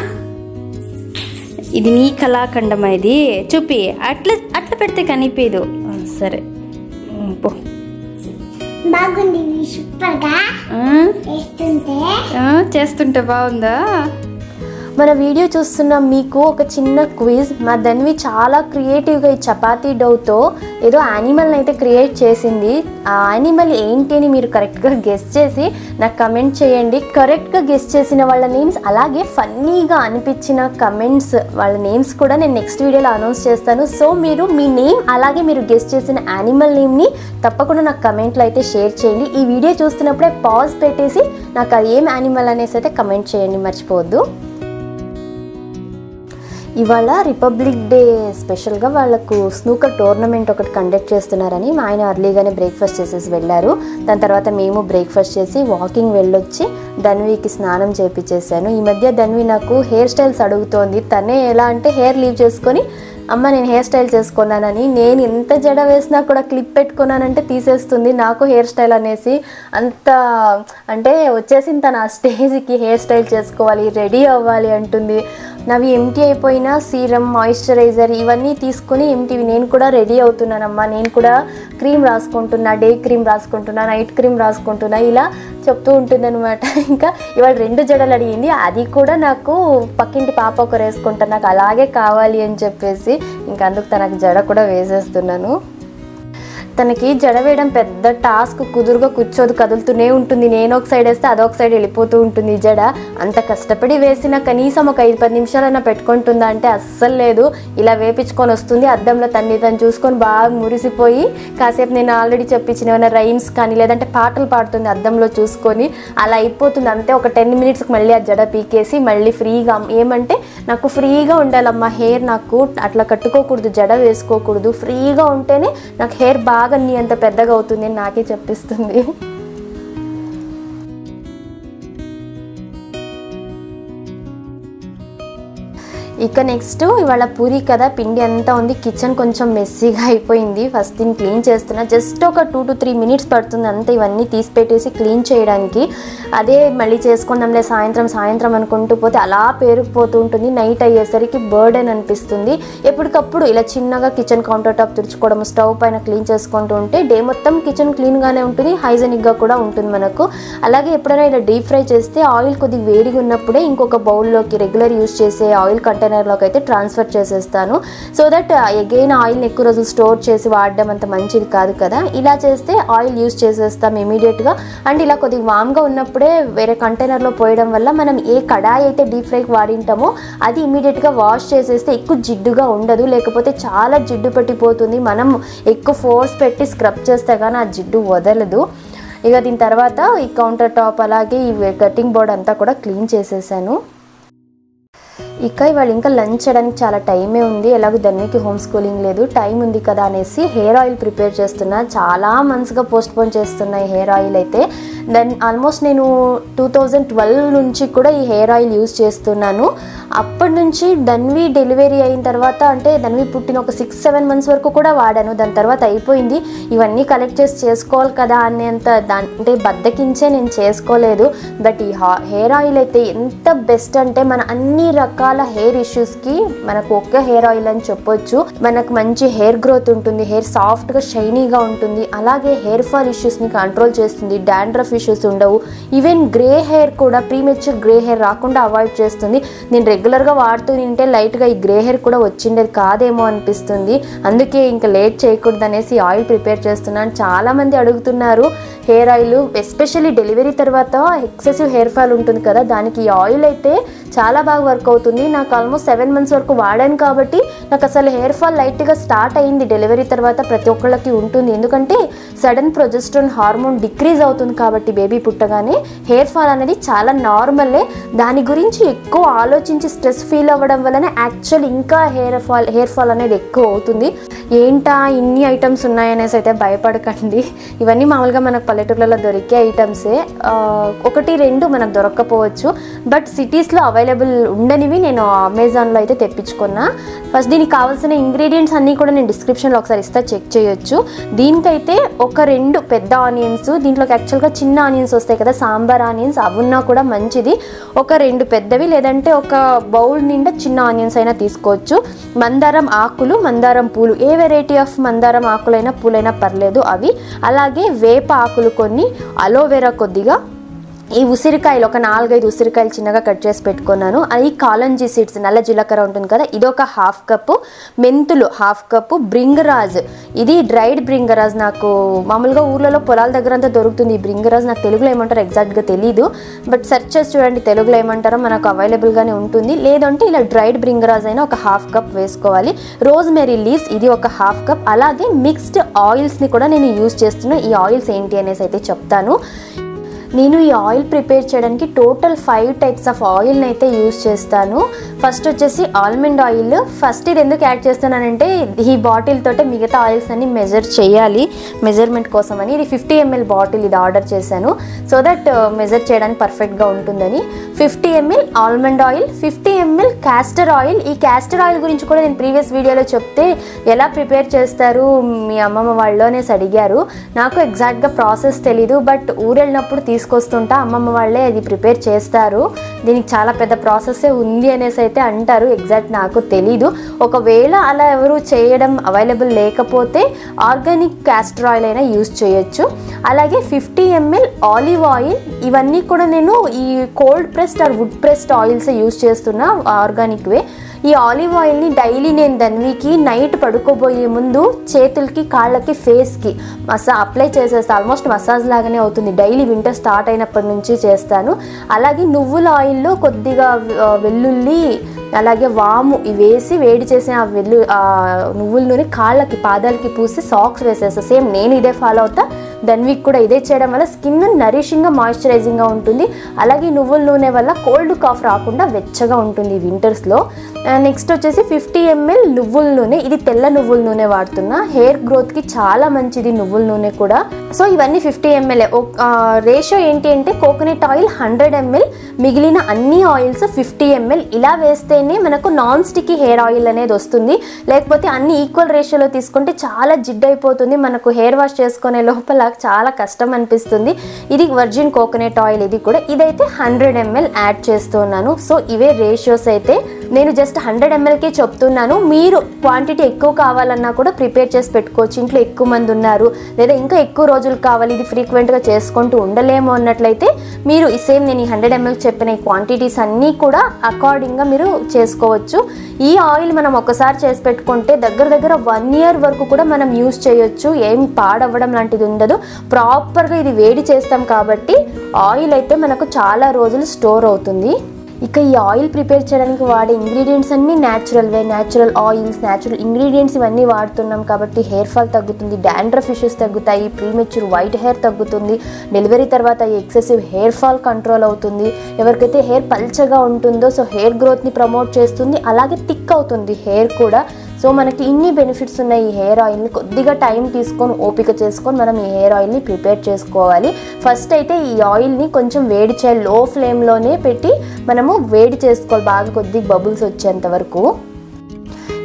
ఇది నీ కళాఖండమా? ఇది చూపి. అట్లా అట్లా పెడితే కనిపించదు. సరే పో. బాగుంది సూపర్గా చేస్తుంటే బాగుందా? మన వీడియో చూస్తున్న మీకు ఒక చిన్న క్విజ్. మా ధన్వి చాలా క్రియేటివ్గా ఈ చపాతీ డౌతో ఏదో యానిమల్ని అయితే క్రియేట్ చేసింది. ఆ యానిమల్ ఏంటి అని మీరు కరెక్ట్గా గెస్ చేసి నాకు కమెంట్ చేయండి. కరెక్ట్గా గెస్ చేసిన వాళ్ళ నేమ్స్, అలాగే ఫన్నీగా అనిపించిన కమెంట్స్ వాళ్ళ నేమ్స్ కూడా నేను నెక్స్ట్ వీడియోలో అనౌన్స్ చేస్తాను. సో మీరు మీ నేమ్ అలాగే మీరు గెస్ చేసిన యానిమల్ నేమ్ని తప్పకుండా నాకు కమెంట్లో అయితే షేర్ చేయండి. ఈ వీడియో చూస్తున్నప్పుడే పాజ్ పెట్టేసి నాకు అది ఏం యానిమల్ అనేసి అయితే కమెంట్ చేయండి, మర్చిపోవద్దు. ఇవాళ రిపబ్లిక్ డే స్పెషల్గా వాళ్ళకు స్నూకర్ టోర్నమెంట్ ఒకటి కండక్ట్ చేస్తున్నారని మా ఆయన అర్లీగానే బ్రేక్ఫాస్ట్ చేసేసి వెళ్ళారు. దాని తర్వాత మేము బ్రేక్ఫాస్ట్ చేసి వాకింగ్ వెళ్ళొచ్చి ధన్వికి స్నానం చేయించేసాను. ఈ మధ్య ధన్వి నాకు హెయిర్ స్టైల్స్ అడుగుతోంది. తనే ఎలా అంటే హెయిర్ లీవ్ చేసుకొని అమ్మ నేను హెయిర్ స్టైల్ చేసుకున్నానని, నేను ఎంత జడ వేసినా కూడా క్లిప్ పెట్టుకున్నానంటే తీసేస్తుంది. నాకు హెయిర్ స్టైల్ అనేసి అంత అంటే వచ్చేసింది తన ఆ స్టేజ్కి. హెయిర్ స్టైల్ చేసుకోవాలి, రెడీ అవ్వాలి అంటుంది. నావి ఎంటీ అయిపోయినా సీరం, మాయిశ్చరైజర్ ఇవన్నీ తీసుకొని ఎంటీవి నేను కూడా రెడీ అవుతున్నానమ్మా, నేను కూడా క్రీమ్ రాసుకుంటున్నా, డే క్రీమ్ రాసుకుంటున్నా, నైట్ క్రీమ్ రాసుకుంటున్నా, ఇలా చెప్తూ ఉంటుంది అనమాట. ఇంకా ఇవాళ 2 జడలు అడిగింది. అది కూడా నాకు పక్కింటి పాప ఒకరు వేసుకుంటాను, నాకు అలాగే కావాలి అని చెప్పేసి ఇంకా అందుకు తనకు జడ కూడా వేసేస్తున్నాను. తనకి జడ వేయడం పెద్ద టాస్క్. కుదురుగా కూర్చోదు, కదులుతూనే ఉంటుంది. నేను ఒక సైడ్ వేస్తే అదొక సైడ్ వెళ్ళిపోతూ ఉంటుంది జడ. అంత కష్టపడి వేసిన కనీసం ఒక 5-10 నిమిషాలైనా పెట్టుకుంటుందా అంటే అస్సలు లేదు. ఇలా వేపించుకొని వస్తుంది, అద్దంలో తన్ని తను చూసుకొని బాగా మురిసిపోయి కాసేపు నేను ఆల్రెడీ చెప్పించిన ఏమైనా రైమ్స్ కానీ లేదంటే పాటలు పాడుతుంది అద్దంలో చూసుకొని. అలా అయిపోతుంది అంతే. ఒక 10 మినిట్స్కి మళ్ళీ ఆ జడ పీకేసి మళ్ళీ ఫ్రీగా, ఏమంటే నాకు ఫ్రీగా ఉండాలమ్మా హెయిర్, నాకు అట్లా కట్టుకోకూడదు, జడ వేసుకోకూడదు, ఫ్రీగా ఉంటేనే నాకు హెయిర్ బాగా నీ అంత పెద్దగా అవుతుంది అని నాకే చెప్పిస్తుంది. ఇక నెక్స్ట్ ఇవాళ పూరి కదా, పిండి అంతా ఉంది. కిచెన్ కొంచెం మెస్సీగా అయిపోయింది. ఫస్ట్ దీన్ని క్లీన్ చేస్తున్నా. జస్ట్ ఒక 2 to 3 minutes పడుతుంది అంతే ఇవన్నీ తీసి పెట్టేసి క్లీన్ చేయడానికి. అదే మళ్ళీ చేసుకుందాంలే సాయంత్రం అనుకుంటూ పోతే అలా పేరుకుపోతూ ఉంటుంది. నైట్ అయ్యేసరికి బర్డెన్ అనిపిస్తుంది. ఎప్పటికప్పుడు ఇలా చిన్నగా కిచెన్ కౌంటర్ టాప్ తుడుచుకోవడం, స్టవ్ పైన క్లీన్ చేసుకుంటూ ఉంటే డే మొత్తం కిచెన్ క్లీన్గానే ఉంటుంది, హైజెనిక్గా కూడా ఉంటుంది మనకు. అలాగే ఎప్పుడైనా ఇలా డీప్ ఫ్రై చేస్తే ఆయిల్ కొద్దిగా వేడిగా ఉన్నప్పుడే ఇంకొక బౌల్లోకి రెగ్యులర్ యూజ్ చేసే ఆయిల్ కంటైనర్లోకి అయితే ట్రాన్స్ఫర్ చేసేస్తాను. సో దట్ అగైన్ ఆయిల్ని ఎక్కువ రోజులు స్టోర్ చేసి వాడడం అంత మంచిది కాదు కదా. ఇలా చేస్తే ఆయిల్ యూజ్ చేసేస్తాం ఇమీడియట్గా. అండ్ ఇలా కొద్దిగా వామ్గా ఉన్నప్పుడే వేరే కంటైనర్లో పోయడం వల్ల మనం ఏ కడాయి అయితే డీప్ ఫ్రైకి వాడింటామో అది ఇమీడియట్గా వాష్ చేసేస్తే ఎక్కువ జిడ్డుగా ఉండదు. లేకపోతే చాలా జిడ్డు పట్టిపోతుంది. మనం ఎక్కువ ఫోర్స్ పెట్టి స్క్రబ్ చేస్తే కానీ ఆ జిడ్డు వదలదు. ఇక దీని తర్వాత ఈ కౌంటర్ టాప్ అలాగే ఈ కటింగ్ బోర్డ్ అంతా కూడా క్లీన్ చేసేసాను. ఇక ఇవాళ ఇంకా లంచ్ చేయడానికి చాలా టైమే ఉంది. ఎలాగో ధన్వికి హోమ్ స్కూలింగ్ లేదు, టైం ఉంది కదా అనేసి హెయిర్ ఆయిల్ ప్రిపేర్ చేస్తున్నా. చాలా మంత్స్గా పోస్ట్పోన్ చేస్తున్నా ఈ హెయిర్ ఆయిల్ అయితే. ఆల్మోస్ట్ నేను 2012 నుంచి కూడా ఈ హెయిర్ ఆయిల్ యూజ్ చేస్తున్నాను. అప్పటి నుంచి ధన్వి డెలివరీ అయిన తర్వాత, అంటే ధన్వి పుట్టిన ఒక 6-7 months వరకు కూడా వాడాను. దాని తర్వాత అయిపోయింది. ఇవన్నీ కలెక్ట్ చేసి చేసుకోవాలి కదా అనేంత అంటే బద్దకించే నేను చేసుకోలేదు. బట్ ఈ హెయిర్ ఆయిల్ అయితే ఎంత బెస్ట్ అంటే మన అన్ని రకాల హెయిర్ ఇష్యూస్కి మనకు ఒక్క హెయిర్ ఆయిల్ అని చెప్పొచ్చు. మనకు మంచి హెయిర్ గ్రోత్ ఉంటుంది, హెయిర్ సాఫ్ట్గా షైనీగా ఉంటుంది, అలాగే హెయిర్ ఫాల్ ఇష్యూస్ని కంట్రోల్ చేస్తుంది, డాండ్రఫ్ ఇష్యూస్ ఉండవు, ఈవెన్ గ్రే హెయిర్ కూడా ప్రీమెచ్యూర్ గ్రే హెయిర్ రాకుండా అవాయిడ్ చేస్తుంది. నేను రెగ్యులర్గా వాడుతూ తింటే లైట్గా ఈ గ్రే హెయిర్ కూడా వచ్చిండేది కాదేమో అనిపిస్తుంది. అందుకే ఇంకా లేట్ చేయకూడదు అనేసి ఆయిల్ ప్రిపేర్ చేస్తున్నాను. చాలామంది అడుగుతున్నారు హెయిర్ ఆయిల్, ఎస్పెషల్లీ డెలివరీ తర్వాత ఎక్సెసివ్ హెయిర్ ఫాల్ ఉంటుంది కదా, దానికి ఈ ఆయిల్ అయితే చాలా బాగా వర్క్ అవుతుంది. నాకు ఆల్మోస్ట్ 7 months వరకు వాడాను కాబట్టి నాకు అసలు హెయిర్ ఫాల్ లైట్గా స్టార్ట్ అయింది. డెలివరీ తర్వాత ప్రతి ఒక్కళ్ళకి ఉంటుంది, ఎందుకంటే సడన్ ప్రొజెస్ట్రాన్ హార్మోన్ డిక్రీజ్ అవుతుంది కాబట్టి బేబీ పుట్టగానే హెయిర్ ఫాల్ అనేది చాలా నార్మలే. దాని గురించి ఎక్కువ ఆలోచించి స్ట్రెస్ ఫీల్ అవ్వడం వలన యాక్చువల్ ఇంకా హెయిర్ ఫాల్ అనేది ఎక్కువ అవుతుంది. ఏంటా ఇన్ని ఐటమ్స్ ఉన్నాయనేసి అయితే భయపడకండి. ఇవన్నీ మామూలుగా మనకు పల్లెటూర్లలో దొరికే ఐటమ్సే, 1-2 మనకు దొరక్కపోవచ్చు. బట్ సిటీస్లో అవైలబుల్ ఉండనివి నేను అమెజాన్లో అయితే తెప్పించుకున్నా. ఫస్ట్ దీనికి కావాల్సిన ఇంగ్రీడియంట్స్ అన్నీ కూడా నేను డిస్క్రిప్షన్లో ఒకసారి ఇస్తా, చెక్ చేయొచ్చు. దీనికైతే 1-2 పెద్ద ఆనియన్స్, దీంట్లోకి యాక్చువల్గా చిన్న ఆనియన్స్ వస్తాయి కదా సాంబార్ ఆనియన్స్, అవున్నా కూడా మంచిది. 1-2 పెద్దవి, లేదంటే ఒక బౌల్ నిండా చిన్న ఆనియన్స్ అయినా తీసుకోవచ్చు. మందారం ఆకులు, మందారం పూలు, ఏ వెరైటీ ఆఫ్ మందారం ఆకులైనా పూలైనా పర్లేదు అవి. అలాగే వేప ఆకులు కొన్ని, అలోవెరా కొద్దిగా, ఈ ఉసిరికాయలు 4-5 ఉసిరికాయలు చిన్నగా కట్ చేసి పెట్టుకున్నాను. అది కాలంజీ సీడ్స్, నల్ల జీలకర్ర ఉంటుంది కదా, ఇది ఒక 1/2 కప్పు, మెంతులు 1/2 కప్పు, బ్రింగరాజ్, ఇది డ్రైడ్ బ్రింగరాజ్. నాకు మామూలుగా ఊర్లలో పొలాల దగ్గర అంతా దొరుకుతుంది ఈ బ్రింగరాజ్. నాకు తెలుగులో ఏమంటారో ఎగ్జాక్ట్గా తెలీదు, బట్ సెర్చ్ చేసి చూడండి తెలుగులో ఏమంటారో, మనకు అవైలబుల్గానే ఉంటుంది. లేదంటే ఇలా డ్రైడ్ బ్రింగరాజ్ అయినా ఒక 1/2 కప్ వేసుకోవాలి. రోజ్మెరీ లీవ్స్, ఇది ఒక 1/2 కప్. అలాగే మిక్స్డ్ ఆయిల్స్ని కూడా నేను యూజ్ చేస్తున్నాను. ఈ ఆయిల్స్ ఏంటి అనేసి అయితే చెప్తాను. నేను ఈ ఆయిల్ ప్రిపేర్ చేయడానికి టోటల్ 5 types ఆఫ్ ఆయిల్ని అయితే యూజ్ చేస్తాను. ఫస్ట్ వచ్చేసి ఆల్మండ్ ఆయిల్. ఫస్ట్ ఇది ఎందుకు యాడ్ చేస్తున్నానంటే ఈ బాటిల్ తోటే మిగతా ఆయిల్స్ అన్ని మెజర్ చేయాలి, మెజర్మెంట్ కోసమని. ఇది 50 ml బాటిల్, ఇది ఆర్డర్ చేశాను సో దట్ మెజర్ చేయడానికి పర్ఫెక్ట్గా ఉంటుందని. 50 ml almond oil, 50 ml castor oil. ఈ క్యాస్టర్ ఆయిల్ గురించి కూడా నేను ప్రీవియస్ వీడియోలో చెప్తే ఎలా ప్రిపేర్ చేస్తారు మీ అమ్మమ్మ వాళ్ళు అనేసి అడిగారు. నాకు ఎగ్జాక్ట్గా ప్రాసెస్ తెలీదు, బట్ ఊరెళ్ళినప్పుడు తీసుకొస్తుంటా, అమ్మమ్మ వాళ్ళే అది ప్రిపేర్ చేస్తారు. దీనికి చాలా పెద్ద ప్రాసెస్సే ఉంది అనేసి అయితే అంటారు, ఎగ్జాక్ట్ నాకు తెలీదు. ఒకవేళ అలా ఎవరు చేయడం అవైలబుల్ లేకపోతే ఆర్గానిక్ క్యాస్టర్ ఆయిల్ అయినా యూజ్ చేయొచ్చు. అలాగే 50 ml ఆలివ్ ఆయిల్. ఇవన్నీ కూడా నేను ఈ cold pressed or wood pressed oils use చేస్తున్నా, ఆర్గానిక్వే. ఈ ఆలివ్ ఆయిల్ని డైలీ నేను ధన్వికి నైట్ పడుకోబోయే ముందు చేతులకి, కాళ్ళకి, ఫేస్కి అప్లై చేసేస్తాను. ఆల్మోస్ట్ మసాజ్ లాగానే అవుతుంది. డైలీ వింటర్ స్టార్ట్ అయినప్పటి నుంచి చేస్తాను. అలాగే నువ్వుల ఆయిల్లో కొద్దిగా వెల్లుల్లి, అలాగే వాము వేసి వేడి చేసిన ఆ నువ్వుల నూనె కాళ్ళకి, పాదాలకి పూసి సాక్స్ వేసేస్తా. సేమ్ నేను ఇదే ఫాలో అవుతా. ధన్విక్ కూడా ఇదే చేయడం వల్ల స్కిన్ నరిషింగ్గా, మాయిశ్చరైజింగ్గా ఉంటుంది. అలాగే నువ్వుల నూనె వల్ల కోల్డ్ కాఫ్ రాకుండా వెచ్చగా ఉంటుంది వింటర్స్లో. నెక్స్ట్ వచ్చేసి 50 ml నువ్వుల నూనె. ఇది తెల్ల నువ్వుల నూనె వాడుతున్నా, హెయిర్ గ్రోత్కి చాలా మంచిది నువ్వుల నూనె కూడా. సో ఇవన్నీ 50 ml. రేషియో ఏంటి అంటే కోకోనట్ ఆయిల్ 100 ml, మిగిలిన అన్ని ఆయిల్స్ 50 ml. ఇలా వేస్తేనే మనకు నాన్ స్టిక్కీ హెయిర్ ఆయిల్ అనేది వస్తుంది. లేకపోతే అన్ని ఈక్వల్ రేషియోలో తీసుకుంటే చాలా జిడ్డు అయిపోతుంది, మనకు హెయిర్ వాష్ చేసుకునే లోపల చాలా కష్టం అనిపిస్తుంది. ఇది వర్జిన్ కోకోనట్ ఆయిల్, ఇది కూడా. ఇదైతే 100 ml యాడ్ చేస్తున్నాను. సో ఇవే రేషియోస్ అయితే. నేను జస్ట్ 100 mlకే చెప్తున్నాను. మీరు క్వాంటిటీ ఎక్కువ కావాలన్నా కూడా ప్రిపేర్ చేసి పెట్టుకోవచ్చు. ఇంట్లో ఎక్కువ మంది ఉన్నారు, లేదా ఇంకా ఎక్కువ రోజులు కావాలి, ఇది ఫ్రీక్వెంట్గా చేసుకుంటూ ఉండలేము అన్నట్లయితే మీరు ఈ సేమ్ నేను ఈ 100 ml చెప్పిన ఈ క్వాంటిటీస్ అన్నీ కూడా అకార్డింగ్గా మీరు చేసుకోవచ్చు. ఈ ఆయిల్ మనం ఒకసారి చేసి పెట్టుకుంటే దగ్గర 1 year వరకు కూడా మనం యూజ్ చేయొచ్చు. ఏం పాడవ్వడం లాంటిది ఉండదు. ప్రాపర్గా ఇది వేడి చేస్తాం కాబట్టి ఆయిల్ అయితే మనకు చాలా రోజులు స్టోర్ అవుతుంది. ఇక ఈ ఆయిల్ ప్రిపేర్ చేయడానికి వాడే ఇంగ్రీడియంట్స్ అన్నీ న్యాచురల్వే, న్యాచురల్ ఆయిల్స్, న్యాచురల్ ఇంగ్రీడియంట్స్ ఇవన్నీ వాడుతున్నాం కాబట్టి హెయిర్ ఫాల్ తగ్గుతుంది, డాండ్రఫ్ ఇష్యూస్ తగ్గుతాయి, ప్రీమెచ్యూర్ వైట్ హెయిర్ తగ్గుతుంది, డెలివరీ తర్వాత ఎక్సెసివ్ హెయిర్ ఫాల్ కంట్రోల్ అవుతుంది. ఎవరికైతే హెయిర్ పల్చగా ఉంటుందో సో హెయిర్ గ్రోత్ని ప్రమోట్ చేస్తుంది, అలాగే థిక్ అవుతుంది హెయిర్ కూడా. సో మనకి ఇన్ని బెనిఫిట్స్ ఉన్నాయి. ఈ హెయిర్ ఆయిల్ని కొద్దిగా టైం తీసుకొని ఓపిక చేసుకొని మనం ఈ హెయిర్ ఆయిల్ని ప్రిపేర్ చేసుకోవాలి. ఫస్ట్ అయితే ఈ ఆయిల్ని కొంచెం వేడి చేయాలి, లో ఫ్లేమ్లోనే పెట్టి మనము వేడి చేసుకోవాలి బాగా, కొద్దిగా బబుల్స్ వచ్చేంత వరకు.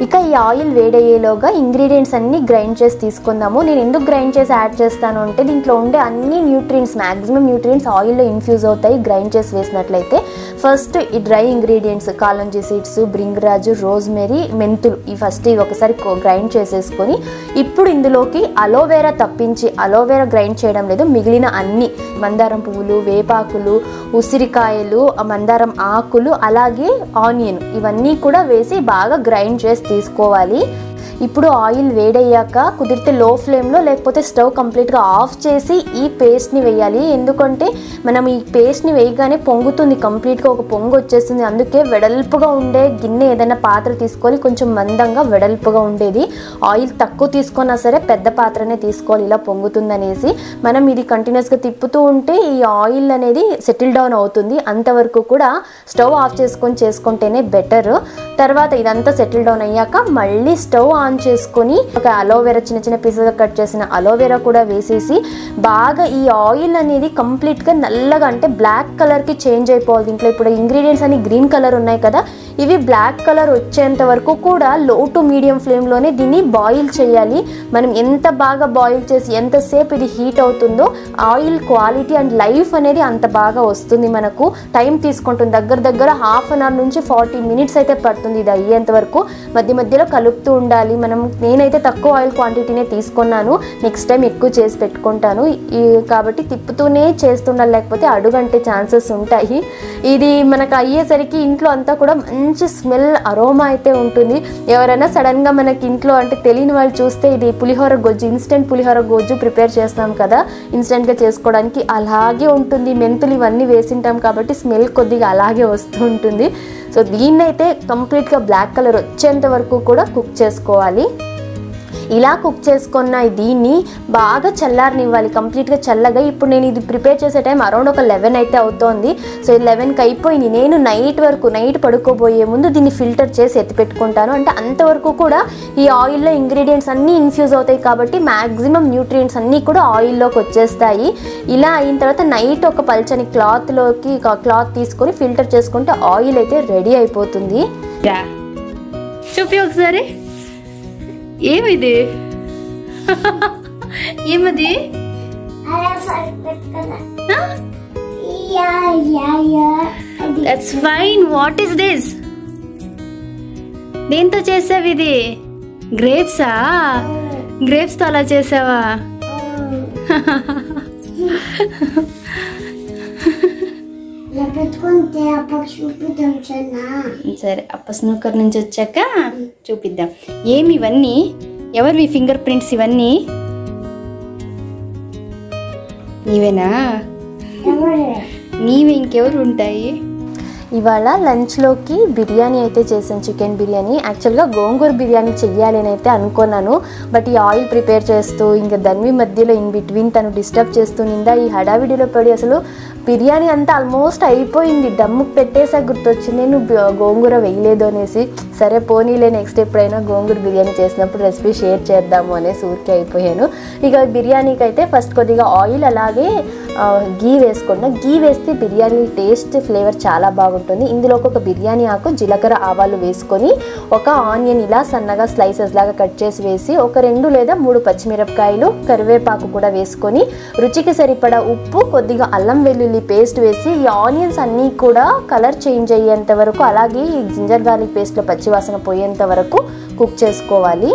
ఇక ఈ ఆయిల్ వేడయ్యేలోగా ఇంగ్రీడియంట్స్ అన్నీ గ్రైండ్ చేసి తీసుకుందాము. నేను ఎందుకు గ్రైండ్ చేసి యాడ్ చేస్తాను అంటే దీంట్లో ఉండే అన్ని న్యూట్రియంట్స్, మ్యాక్సిమం న్యూట్రియంట్స్ ఆయిల్లో ఇన్ఫ్యూజ్ అవుతాయి గ్రైండ్ చేసి వేసినట్లయితే. ఫస్ట్ ఈ డ్రై ఇంగ్రీడియంట్స్ కాలంజీ సీడ్స్, బ్రింగ్రాజు, రోజ్మెరీ, మెంతులు ఇవి ఒకసారి గ్రైండ్ చేసేసుకొని ఇప్పుడు ఇందులోకి అలోవెరా తప్పించి అలోవెరా గ్రైండ్ చేయడం లేదు, మిగిలిన అన్ని మందారం పువ్వులు, వేపాకులు, ఉసిరికాయలు, మందారం ఆకులు, అలాగే ఆనియన్ ఇవన్నీ కూడా వేసి బాగా గ్రైండ్ చేసి తీసుకోవాలి. ఇప్పుడు ఆయిల్ వేడయ్యాక కుదిరితే లో ఫ్లేమ్లో లేకపోతే స్టవ్ కంప్లీట్గా ఆఫ్ చేసి ఈ పేస్ట్ని వేయాలి. ఎందుకంటే మనం ఈ పేస్ట్ని వేయగానే పొంగుతుంది, కంప్లీట్గా ఒక పొంగు వచ్చేస్తుంది. అందుకే వెడల్పుగా ఉండే గిన్నె ఏదైనా పాత్ర తీసుకొని కొంచెం మందంగా వెడల్పుగా ఉండేది, ఆయిల్ తక్కువ తీసుకున్నా సరే పెద్ద పాత్రనే తీసుకోవాలి ఇలా పొంగుతుందనేసి. మనం ఇది కంటిన్యూస్గా తిప్పుతూ ఉంటే ఈ ఆయిల్ అనేది సెటిల్ డౌన్ అవుతుంది. అంతవరకు కూడా స్టవ్ ఆఫ్ చేసుకుంటేనే బెటర్. తర్వాత ఇదంతా సెటిల్ డౌన్ అయ్యాక మళ్ళీ స్టవ్ ఆన్ చేసుకొని ఒక అలోవెరా చిన్న చిన్న పీసెస్గా కట్ చేసిన అలోవెరా కూడా వేసేసి బాగా ఈ ఆయిల్ అనేది కంప్లీట్గా నల్లగా అంటే బ్లాక్ కలర్కి చేంజ్ అయిపోవాలి. దీంట్లో ఇప్పుడు ఇంగ్రీడియంట్స్ అన్ని గ్రీన్ కలర్ ఉన్నాయి కదా, ఇవి బ్లాక్ కలర్ వచ్చేంత వరకు కూడా లో టు మీడియం ఫ్లేమ్లోనే దీన్ని బాయిల్ చేయాలి. మనం ఎంత బాగా బాయిల్ చేసి ఎంతసేపు ఇది హీట్ అవుతుందో ఆయిల్ క్వాలిటీ అండ్ లైఫ్ అనేది అంత బాగా వస్తుంది. మనకు టైం తీసుకుంటుంది, దగ్గర హాఫ్ అన్ అవర్ నుంచి 40 మినిట్స్ అయితే పడుతుంది ఇది అయ్యేంత వరకు. మధ్యలో కలుపుతూ ఉండాలి. నేనైతే తక్కువ ఆయిల్ క్వాంటిటీనే తీసుకున్నాను, నెక్స్ట్ టైం ఎక్కువ చేసి పెట్టుకుంటాను కాబట్టి తిప్పుతూనే చేస్తుండాలి, లేకపోతే అడుగంటే ఛాన్సెస్ ఉంటాయి. ఇది మనకు అయ్యేసరికి ఇంట్లో అంతా కూడా మంచి స్మెల్ అరోమా అయితే ఉంటుంది. ఎవరైనా సడన్గా మనకి ఇంట్లో అంటే తెలియని వాళ్ళు చూస్తే ఇది పులిహోర గొజ్జు, ఇన్స్టెంట్ పులిహోర గొజ్జు ప్రిపేర్ చేస్తాం కదా ఇన్స్టెంట్గా చేసుకోవడానికి, అలాగే ఉంటుంది. మెంతులు ఇవన్నీ వేసింటాం కాబట్టి స్మెల్ కొద్దిగా అలాగే వస్తూ ఉంటుంది. సో దీన్నైతే కంప్లీట్గా బ్లాక్ కలర్ వచ్చేంత వరకు కూడా కుక్ చేసుకోవాలి. ఇలా కుక్ చేసుకున్న దీన్ని బాగా చల్లారనివ్వాలి, కంప్లీట్గా చల్లగా. ఇప్పుడు నేను ఇది ప్రిపేర్ చేసే టైం అరౌండ్ ఒక 11 అయితే అవుతోంది. సో 11కి అయిపోయింది. నేను నైట్ పడుకోబోయే ముందు దీన్ని ఫిల్టర్ చేసి ఎత్తి పెట్టుకుంటాను. అంటే అంతవరకు కూడా ఈ ఆయిల్లో ఇంగ్రీడియంట్స్ అన్నీ ఇన్ఫ్యూజ్ అవుతాయి కాబట్టి మ్యాక్సిమం న్యూట్రియంట్స్ అన్నీ కూడా ఆయిల్లోకి వచ్చేస్తాయి. ఇలా అయిన తర్వాత నైట్ ఒక పల్చని క్లాత్ తీసుకొని ఫిల్టర్ చేసుకుంటే ఆయిల్ అయితే రెడీ అయిపోతుంది. చూపి ఒకసారి ఏమిది ఏమది that's fine. What is this? దేంతో చేసావు ఇది? గ్రేప్సా? గ్రేప్స్తో అలా చేసావా? సరే అప్ప స్నూకర్ నుంచి వచ్చాక చూపిద్దాం. ఏమి ఇవన్నీ? ఎవరివి ఫింగర్ ప్రింట్స్ ఇవన్నీ? నీవేనా? నీవే, ఇంకెవరు ఉంటాయి? ఇవాళ లంచ్లోకి బిర్యానీ అయితే చేశాను, చికెన్ బిర్యానీ. యాక్చువల్గా గోంగూర బిర్యానీ చెయ్యాలి అని అయితే అనుకున్నాను, బట్ ఈ ఆయిల్ ప్రిపేర్ చేస్తూ ఇంకా ధన్వి మధ్యలో ఇన్ బిట్వీన్ తను డిస్టర్బ్ చేస్తూ నిందా ఈ హడావిడిలో పడి అసలు బిర్యానీ అంతా ఆల్మోస్ట్ అయిపోయింది. దమ్ము పెట్టేసా గుర్తొచ్చింది నేను గోంగూర వేయలేదు అనేసి. సరే పోనీలే, నెక్స్ట్ ఎప్పుడైనా గోంగూర బిర్యానీ చేసినప్పుడు రెసిపీ షేర్ చేద్దాము అనేసి ఊరికే అయిపోయాను. ఇక బిర్యానీకి అయితే ఫస్ట్ కొద్దిగా ఆయిల్ అలాగే గీ వేసుకున్నా. గీ వేస్తే బిర్యానీ టేస్ట్ ఫ్లేవర్ చాలా బాగుంటుంది. ఇందులోకి ఒక బిర్యానీ ఆకు, జీలకర్ర, ఆవాలు వేసుకొని ఒక ఆనియన్ ఇలా సన్నగా స్లైసెస్ లాగా కట్ చేసి వేసి ఒక 2 లేదా 3 పచ్చిమిరపకాయలు, కరివేపాకు కూడా వేసుకొని రుచికి సరిపడా ఉప్పు, కొద్దిగా అల్లం వెల్లుల్లి పేస్ట్ వేసి ఈ ఆనియన్స్ అన్నీ కూడా కలర్ చేంజ్ అయ్యేంత వరకు అలాగే ఈ జింజర్ గార్లిక్ పేస్ట్లో పచ్చివాసన పోయేంత వరకు కుక్ చేసుకోవాలి.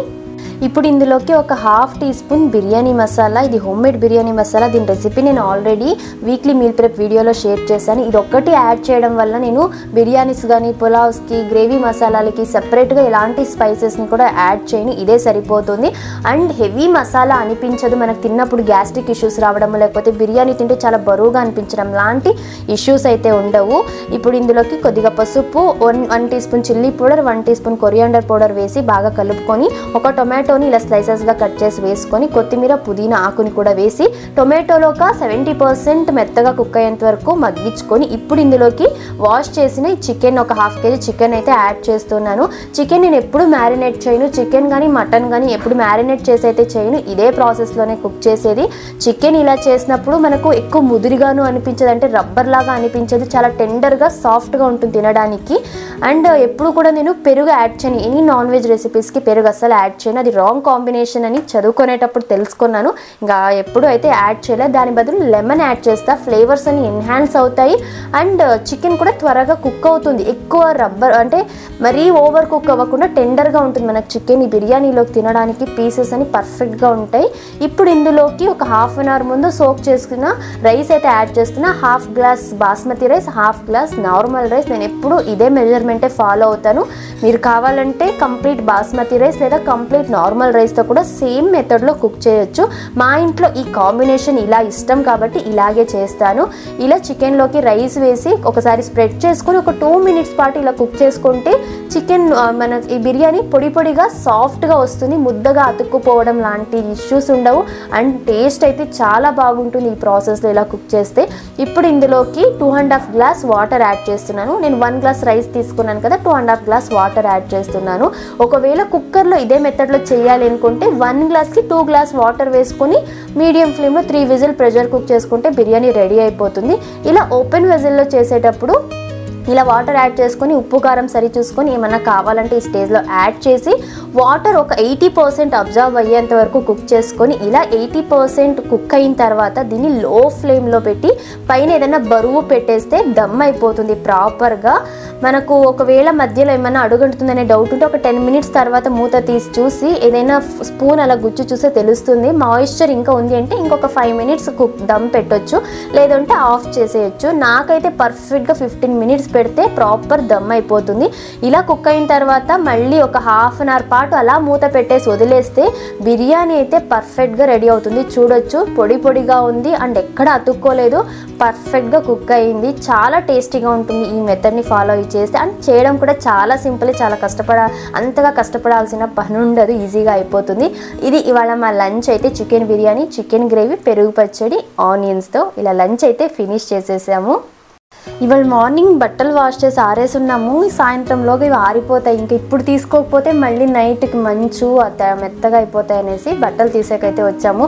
ఇప్పుడు ఇందులోకి ఒక 1/2 టీ స్పూన్ బిర్యానీ మసాలా, ఇది హోమ్మేడ్ బిర్యానీ మసాలా. దీని రెసిపీ నేను ఆల్రెడీ వీక్లీ మీల్ ప్రెప్ వీడియోలో షేర్ చేశాను. ఇది ఒక్కటి యాడ్ చేయడం వల్ల నేను బిర్యానీస్ కానీ పులావ్స్కి, గ్రేవీ మసాలాలకి సపరేట్గా ఎలాంటి స్పైసెస్ని కూడా యాడ్ చేయను, ఇదే సరిపోతుంది. అండ్ హెవీ మసాలా అనిపించదు, మనకు తిన్నప్పుడు గ్యాస్ట్రిక్ ఇష్యూస్ రావడం లేకపోతే బిర్యానీ తింటే చాలా బరువుగా అనిపించడం లాంటి ఇష్యూస్ అయితే ఉండవు. ఇప్పుడు ఇందులోకి కొద్దిగా పసుపు, 1 teaspoon chilli powder, 1 teaspoon coriander powder వేసి బాగా కలుపుకొని ఒక టొమాటో టొమాటోని ఇలా స్లైసెస్గా కట్ చేసి వేసుకొని కొత్తిమీర పుదీనా ఆకుని కూడా వేసి టొమాటోలో ఒక 70% మెత్తగా కుక్ అయ్యేంత వరకు మగ్గించుకొని ఇప్పుడు ఇందులోకి వాష్ చేసిన ఈ చికెన్ ఒక 1/2 kg చికెన్ అయితే యాడ్ చేస్తున్నాను. చికెన్ నేను ఎప్పుడు మ్యారినేట్ చేయను, చికెన్ కానీ మటన్ కానీ ఎప్పుడు మ్యారినేట్ చేసి అయితే చేయను, ఇదే ప్రాసెస్లోనే కుక్ చేసేది. చికెన్ ఇలా చేసినప్పుడు మనకు ఎక్కువ ముదిరిగాను అనిపించదు, అంటే రబ్బర్ లాగా అనిపించదు, చాలా టెండర్గా సాఫ్ట్గా ఉంటుంది తినడానికి. అండ్ ఎప్పుడు కూడా నేను పెరుగు యాడ్ చేయను, ఎనీ నాన్ వెజ్ రెసిపీస్కి పెరుగు అస్సలు యాడ్ చేయను, అది రాంగ్ కాంబినేషన్ అని చదువుకునేటప్పుడు తెలుసుకున్నాను. ఇంకా ఎప్పుడు అయితే యాడ్ చేయలేదు, దాని బదులు లెమన్ యాడ్ చేస్తా, ఫ్లేవర్స్ అని ఎన్హాన్స్ అవుతాయి అండ్ చికెన్ కూడా త్వరగా కుక్ అవుతుంది. ఎక్కువ రబ్బర్ అంటే మరీ ఓవర్ కుక్ అవ్వకుండా టెండర్గా ఉంటుంది మనకు చికెన్. ఈ బిర్యానీలోకి తినడానికి పీసెస్ అని పర్ఫెక్ట్గా ఉంటాయి. ఇప్పుడు ఇందులోకి ఒక 1/2 అవర్ ముందు సోక్ చేసుకున్న రైస్ అయితే యాడ్ చేస్తున్నా. 1/2 glass basmati rice, 1/2 glass normal rice. నేను ఎప్పుడు ఇదే మెజర్మెంటే ఫాలో అవుతాను. మీరు కావాలంటే కంప్లీట్ బాస్మతి రైస్ లేదా కంప్లీట్ నార్మల్ రైస్తో కూడా సేమ్ మెథడ్లో కుక్ చేయొచ్చు. మా ఇంట్లో ఈ కాంబినేషన్ ఇలా ఇష్టం కాబట్టి ఇలాగే చేస్తాను. ఇలా చికెన్లోకి రైస్ వేసి ఒకసారి స్ప్రెడ్ చేసుకొని ఒక 2 minutes పాటు ఇలా కుక్ చేసుకుంటే చికెన్ మన ఈ బిర్యానీ పొడి పొడిగా సాఫ్ట్గా వస్తుంది, ముద్దగా అతుక్కుపోవడం లాంటి ఇష్యూస్ ఉండవు అండ్ టేస్ట్ అయితే చాలా బాగుంటుంది ఈ ప్రాసెస్లో ఇలా కుక్ చేస్తే. ఇప్పుడు ఇందులోకి 2.5 గ్లాస్ వాటర్ యాడ్ చేస్తున్నాను. నేను 1 గ్లాస్ రైస్ తీసుకున్నాను కదా, 2.5 గ్లాస్ వాటర్ యాడ్ చేస్తున్నాను. ఒకవేళ కుక్కర్లో ఇదే మెథడ్లో చేయాలి అనుకుంటే 1 గ్లాస్కి 2 గ్లాస్ వాటర్ వేసుకొని మీడియం ఫ్లేమ్లో 3 విజిల్ ప్రెషర్ కుక్ చేసుకుంటే బిర్యానీ రెడీ అయిపోతుంది. ఇలా ఓపెన్ విజిల్లో చేసేటప్పుడు ఇలా వాటర్ యాడ్ చేసుకొని ఉప్పు కారం సరి చూసుకొని ఏమన్నా కావాలంటే ఈ స్టేజ్లో యాడ్ చేసి వాటర్ ఒక 80% అబ్జర్వ్ అయ్యేంత వరకు కుక్ చేసుకొని ఇలా 80% కుక్ అయిన తర్వాత దీన్ని లో ఫ్లేమ్లో పెట్టి పైన ఏదైనా బరువు పెట్టేస్తే దమ్ అయిపోతుంది ప్రాపర్గా. మనకు ఒకవేళ మధ్యలో ఏమైనా అడుగంటుతుందనే డౌట్ ఉంటే ఒక 10 minutes తర్వాత మూత తీసి చూసి ఏదైనా స్పూన్ అలా గుచ్చి చూస్తే తెలుస్తుంది. మాయిశ్చర్ ఇంకా ఉంది అంటే ఇంకొక 5 minutes కుక్ దమ్ పెట్టొచ్చు, లేదంటే ఆఫ్ చేసేయచ్చు. నాకైతే పర్ఫెక్ట్గా 15 minutes పెడితే ప్రాపర్ దమ్ అయిపోతుంది. ఇలా కుక్ అయిన తర్వాత మళ్ళీ ఒక 1/2 hour పాటు అలా మూత పెట్టేసి వదిలేస్తే బిర్యానీ అయితే పర్ఫెక్ట్గా రెడీ అవుతుంది. చూడొచ్చు పొడి పొడిగా ఉంది అండ్ ఎక్కడ అతుక్కోలేదు, పర్ఫెక్ట్గా కుక్ అయింది. చాలా టేస్టీగా ఉంటుంది ఈ మెథడ్ని ఫాలో చేస్తే. అండ్ చేయడం కూడా చాలా సింపుల్, చాలా అంతగా కష్టపడాల్సిన పని ఉండదు, ఈజీగా అయిపోతుంది. ఇది ఇవాళ మా లంచ్ అయితే చికెన్ బిర్యానీ, చికెన్ గ్రేవీ, పెరుగు పచ్చడి, ఆనియన్స్తో ఇలా లంచ్ అయితే ఫినిష్ చేసేసాము. ఇవాళ మార్నింగ్ బట్టలు వాష్ చేసి ఆరేసున్నాము, సాయంత్రంలోకి ఇవి ఆరిపోతాయి. ఇంకా ఇప్పుడు తీసుకోకపోతే మళ్ళీ నైట్కి మంచు మెత్తగా అయిపోతాయి అనేసి బట్టలు తీసేకైతే వచ్చాము.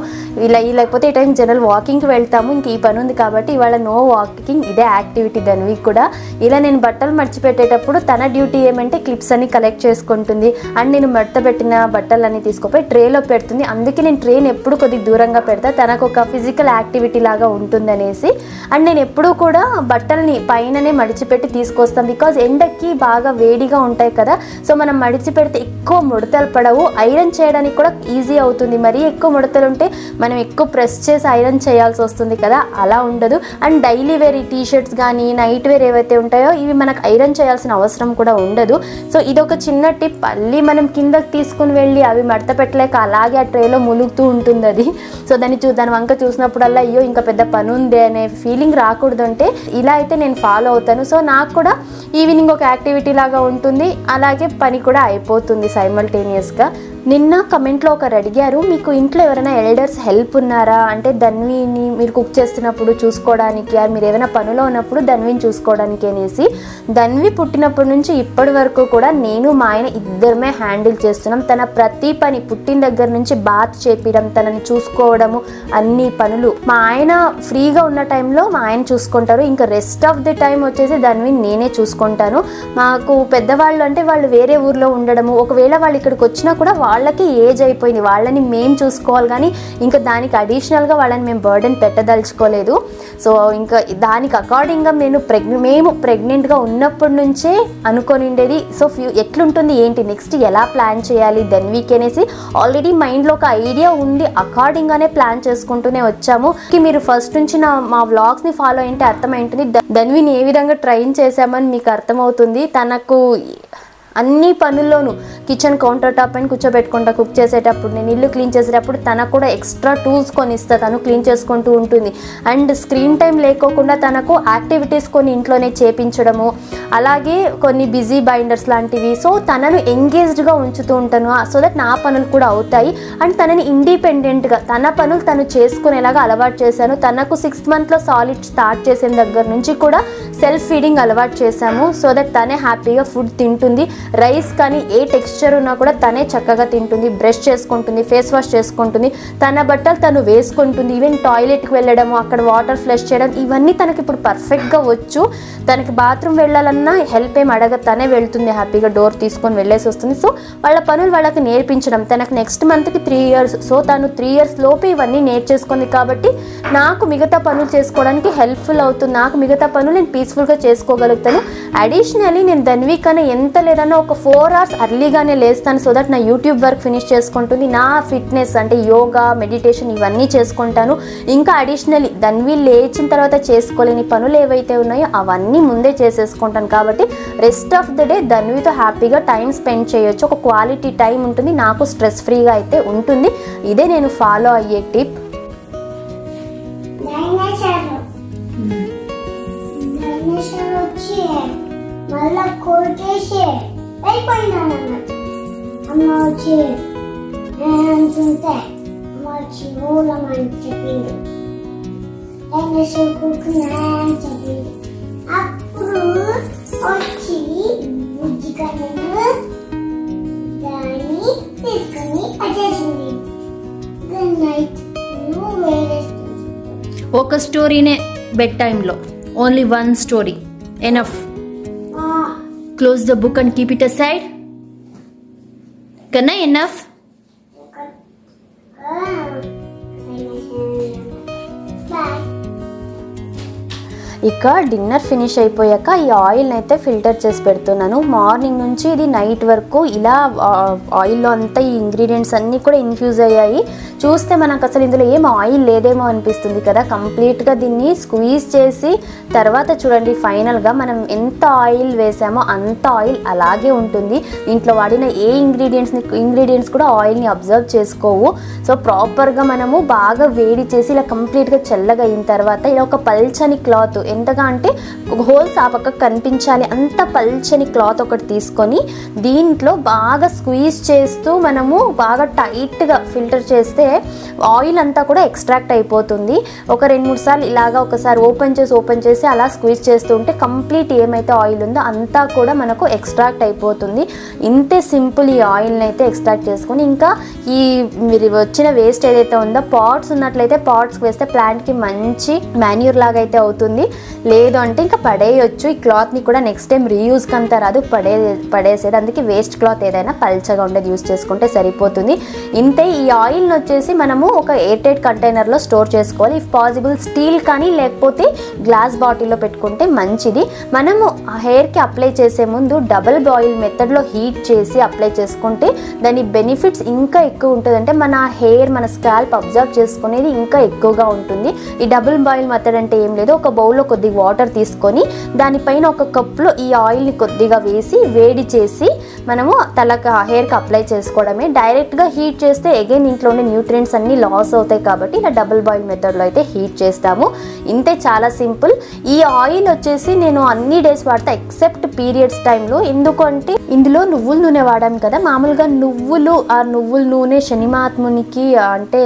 లేకపోతే ఈ టైం జనరల్ వాకింగ్కి వెళ్తాము, ఇంక ఈ పని ఉంది కాబట్టి ఇవాళ నో వాకింగ్, ఇదే యాక్టివిటీ దానికి కూడా. ఇలా నేను బట్టలు మర్చిపెట్టేటప్పుడు తన డ్యూటీ ఏమంటే క్లిప్స్ అన్ని కలెక్ట్ చేసుకుంటుంది అండ్ నేను మడత పెట్టిన బట్టలన్నీ తీసుకుపోయి ట్రేలో పెడుతుంది. అందుకే నేను ట్రేని ఎప్పుడు కొద్దిగా దూరంగా పెడతా, తనకు ఒక ఫిజికల్ యాక్టివిటీ లాగా ఉంటుంది అనేసి. అండ్ నేను ఎప్పుడూ కూడా బట్టల్ని పైననే మడిచిపెట్టి తీసుకొస్తాం, బికాజ్ ఎండకి బాగా వేడిగా ఉంటాయి కదా. సో మనం మడిచిపెడితే ఎక్కువ ముడతలు పడవు, ఐరన్ చేయడానికి కూడా ఈజీ అవుతుంది. మరీ ఎక్కువ ముడతలు ఉంటే మనం ఎక్కువ ప్రెస్ చేసి ఐరన్ చేయాల్సి వస్తుంది కదా, అలా ఉండదు. అండ్ డైలీ వేర్ ఈ టీషర్ట్స్ కానీ నైట్ వేర్ ఏవైతే ఉంటాయో ఇవి మనకు ఐరన్ చేయాల్సిన అవసరం కూడా ఉండదు. సో ఇదొక చిన్న టిప్. మళ్ళీ మనం కిందకి తీసుకుని వెళ్ళి అవి మడత పెట్టలేక అలాగే ఆ ట్రేలో ములుగుతూ ఉంటుంది అది. సో దాని వంక చూసినప్పుడల్లా అయ్యో ఇంకా పెద్ద పని ఉంది అనే ఫీలింగ్ రాకూడదు అంటే ఇలా అయితే నేను ఫాలో అవుతాను. సో నాకు కూడా ఈవినింగ్ ఒక యాక్టివిటీ లాగా ఉంటుంది, అలాగే పని కూడా అయిపోతుంది సైమల్టేనియస్గా. నిన్న కమెంట్లో ఒకరు అడిగారు, మీకు ఇంట్లో ఎవరైనా ఎల్డర్స్ హెల్ప్ ఉన్నారా అంటే ధన్విని మీరు కుక్ చేస్తున్నప్పుడు చూసుకోవడానికి, మీరు ఏమైనా పనిలో ఉన్నప్పుడు ధన్విని చూసుకోవడానికి అనేసి. ధన్వి పుట్టినప్పటి నుంచి ఇప్పటి వరకు కూడా నేను మా ఆయన ఇద్దరమే హ్యాండిల్ చేస్తున్నాం. తన ప్రతి పని పుట్టిన దగ్గర నుంచి బాత్ చేపించడం, తనని చూసుకోవడము, అన్ని పనులు మా ఆయన ఫ్రీగా ఉన్న టైంలో మా ఆయన చూసుకుంటారు. ఇంకా రెస్ట్ ఆఫ్ ది టైం వచ్చేసి ధన్విని నేనే చూసుకుంటాను. మాకు పెద్దవాళ్ళు అంటే వాళ్ళు వేరే ఊర్లో ఉండడము, ఒకవేళ వాళ్ళు ఇక్కడికి వచ్చినా కూడా వాళ్ళకి ఏజ్ అయిపోయింది, వాళ్ళని మేము చూసుకోవాలి కానీ ఇంకా దానికి అడిషనల్గా వాళ్ళని మేము బర్డెన్ పెట్టదలుచుకోలేదు. సో ఇంకా దానికి అకార్డింగ్గా మేము ప్రెగ్నెంట్గా ఉన్నప్పటి నుంచే అనుకొని ఉండేది. సో ఎట్లుంటుంది ఏంటి నెక్స్ట్ ఎలా ప్లాన్ చేయాలి ధన్వికి అనేసి ఆల్రెడీ మైండ్లో ఒక ఐడియా ఉంది, అకార్డింగ్గానే ప్లాన్ చేసుకుంటూనే వచ్చాము. మీరు ఫస్ట్ నుంచి మా వ్లాగ్స్ని ఫాలో అయింటే అర్థమైంటుంది ధన్విని ఏ విధంగా ట్రైన్ చేశామని మీకు అర్థమవుతుంది. తనకు అన్ని పనుల్లోనూ కిచెన్ కౌంటర్ టాప్ పైన కూర్చోబెట్టుకుంటా కుక్ చేసేటప్పుడు, నేను ఇల్లు క్లీన్ చేసేటప్పుడు తనకు కూడా ఎక్స్ట్రా టూల్స్ కొని ఇస్తా, తను క్లీన్ చేసుకుంటూ ఉంటుంది. అండ్ స్క్రీన్ టైం లేకోకుండా తనకు యాక్టివిటీస్ కొన్ని ఇంట్లోనే చేపించడము, అలాగే కొన్ని బిజీ బైండర్స్ లాంటివి. సో తనను ఎంగేజ్డ్గా ఉంచుతూ ఉంటాను, సో దట్ నా పనులు కూడా అవుతాయి. అండ్ తనని ఇండిపెండెంట్గా తన పనులు తను చేసుకునేలాగా అలవాటు చేశాను. తనకు 6th మంత్లో సాలిడ్ స్టార్ట్ చేసిన దగ్గర నుంచి కూడా సెల్ఫ్ ఫీడింగ్ అలవాటు చేశాము. సో దట్ తనే హ్యాపీగా ఫుడ్ తింటుంది. రైస్ కానీ ఏ టెక్స్చర్ ఉన్నా కూడా తనే చక్కగా తింటుంది, బ్రష్ చేసుకుంటుంది, ఫేస్ వాష్ చేసుకుంటుంది, తన బట్టలు తను వేసుకుంటుంది. ఈవెన్ టాయిలెట్కి వెళ్ళడము, అక్కడ వాటర్ ఫ్లష్ చేయడం, ఇవన్నీ తనకి ఇప్పుడు పర్ఫెక్ట్గా వచ్చు. తనకి బాత్రూమ్ వెళ్ళాలన్నా హెల్ప్ ఏం అడగ, తనే వెళ్తుంది, హ్యాపీగా డోర్ తీసుకొని వెళ్ళేసి వస్తుంది. సో వాళ్ళ పనులు వాళ్ళకి నేర్పించడం. తనకు నెక్స్ట్ మంత్కి 3 years. సో తను 3 years లోపు ఇవన్నీ నేర్చేసుకుంది కాబట్టి నాకు మిగతా పనులు చేసుకోవడానికి హెల్ప్ఫుల్ అవుతుంది. నాకు మిగతా పనులు నేను పీస్ఫుల్గా చేసుకోగలుగుతాను. అడిషనల్లీ నేను ధన్వి కన్నా ఎంత లేదన్నా ఒక 4 hours అర్లీగానే లేస్తాను. సో దట్ నా యూట్యూబ్ వర్క్ ఫినిష్ చేసుకుంటుంది, నా ఫిట్నెస్ అంటే యోగా, మెడిటేషన్ ఇవన్నీ చేసుకుంటాను. ఇంకా అడిషనల్లీ ధన్వి లేచిన తర్వాత చేసుకోలేని పనులు ఏవైతే ఉన్నాయో అవన్నీ ముందే చేసేసుకుంటాను. కాబట్టి రెస్ట్ ఆఫ్ ద డే ధన్వితో హ్యాపీగా టైం స్పెండ్ చేయొచ్చు. ఒక క్వాలిటీ టైం ఉంటుంది, నాకు స్ట్రెస్ ఫ్రీగా అయితే ఉంటుంది. ఇదే నేను ఫాలో అయ్యే టిప్. వచ్చి మళ్ళా కొట్టేసి అయిపోయినానన్నమాట. అమ్మ వచ్చి అంటుంటే అమ్మ వచ్చి ఊళ్ళమని చెప్పింది, కూర్చున్నా అని చెప్పింది. అప్పుడు వచ్చి బుజ్జికను దాన్ని తీసుకొని వచ్చేసింది. Good night. నువ్వు వేరే ఒక స్టోరీనే బెడ్ టైంలో, only 1 story enough. Close the book and keep it aside. Kana enough? ఇక డిన్నర్ ఫినిష్ అయిపోయాక ఈ ఆయిల్ని అయితే ఫిల్టర్ చేసి పెడుతున్నాను. మార్నింగ్ నుంచి ఇది నైట్ వరకు ఇలా ఆయిల్లో అంతా ఈ ఇంగ్రీడియంట్స్ అన్నీ కూడా ఇన్ఫ్యూజ్ అయ్యాయి. చూస్తే మనకు అసలు ఇందులో ఏం ఆయిల్ లేదేమో అనిపిస్తుంది కదా. కంప్లీట్గా దీన్ని స్క్వీజ్ చేసి తర్వాత చూడండి ఫైనల్గా మనం ఎంత ఆయిల్ వేసామో అంత ఆయిల్ అలాగే ఉంటుంది. దీంట్లో వాడిన ఏ ఇంగ్రీడియంట్స్ కూడా ఆయిల్ని అబ్జర్వ్ చేసుకోవు. సో ప్రాపర్గా మనము బాగా వేడి చేసి ఇలా కంప్లీట్గా చల్లగా అయిన తర్వాత ఇలా ఒక పల్చని క్లాత్, ఎంతగా అంటే హోల్స్ ఆ పక్క కనిపించాలి అంత పల్చని క్లాత్ ఒకటి తీసుకొని దీంట్లో బాగా స్క్వీజ్ చేస్తూ మనము బాగా టైట్గా ఫిల్టర్ చేస్తే ఆయిల్ అంతా కూడా ఎక్స్ట్రాక్ట్ అయిపోతుంది. ఒక 2-3 సార్లు ఇలాగా ఒకసారి ఓపెన్ చేసి అలా స్క్వీజ్ చేస్తూ ఉంటే కంప్లీట్ ఏమైతే ఆయిల్ ఉందో అంతా కూడా మనకు ఎక్స్ట్రాక్ట్ అయిపోతుంది. ఇంతే సింపుల్ ఈ ఆయిల్ని అయితే ఎక్స్ట్రాక్ట్ చేసుకొని ఇంకా ఈ మీరు వచ్చిన వేస్ట్ ఏదైతే ఉందో పాట్స్ ఉన్నట్లయితే పాట్స్కి వేస్తే ప్లాంట్కి మంచి మాన్యూర్ లాగా అయితే అవుతుంది. లేదు అంటే ఇంకా పడేయచ్చు. ఈ క్లాత్ని కూడా నెక్స్ట్ టైం రీయూజ్కి అంతా రాదు, పడేసేది. అందుకే వేస్ట్ క్లాత్ ఏదైనా పల్చగా ఉండేది యూజ్ చేసుకుంటే సరిపోతుంది. ఇంతే. ఈ ఆయిల్ని వచ్చేసి మనము ఒక ఎయిర్టైట్ కంటైనర్లో స్టోర్ చేసుకోవాలి. ఇఫ్ పాసిబుల్ స్టీల్ కానీ లేకపోతే గ్లాస్ బాటిల్లో పెట్టుకుంటే మంచిది. మనము హెయిర్కి అప్లై చేసే ముందు డబుల్ బాయిల్ మెథడ్లో హీట్ చేసి అప్లై చేసుకుంటే దాని బెనిఫిట్స్ ఇంకా ఎక్కువ ఉంటుంది. అంటే మన హెయిర్ మన స్కాల్ప్ అబ్జర్వ్ చేసుకునేది ఇంకా ఎక్కువగా ఉంటుంది. ఈ డబుల్ బాయిల్ మెథడ్ అంటే ఏం లేదు, ఒక బౌల్లో కొద్దిగా వాటర్ తీసుకొని దానిపైన ఒక కప్లో ఈ ఆయిల్ని కొద్దిగా వేసి వేడి చేసి మనము హెయిర్కి అప్లై చేసుకోవడమే. డైరెక్ట్గా హీట్ చేస్తే అగైన్ ఇంట్లో ఉండే న్యూట్రియంట్స్ అన్నీ లాస్ అవుతాయి కాబట్టి ఇలా డబుల్ బాయిల్ మెథడ్లో అయితే హీట్ చేస్తాము. ఇంతే, చాలా సింపుల్. ఈ ఆయిల్ వచ్చేసి నేను అన్ని డేస్ వాడతా ఎక్సెప్ట్ పీరియడ్స్ టైంలో. ఎందుకంటే ఇందులో నువ్వుల నూనె వాడాం కదా. మామూలుగా నువ్వుల నూనె శని మహాత్మునికి అంటే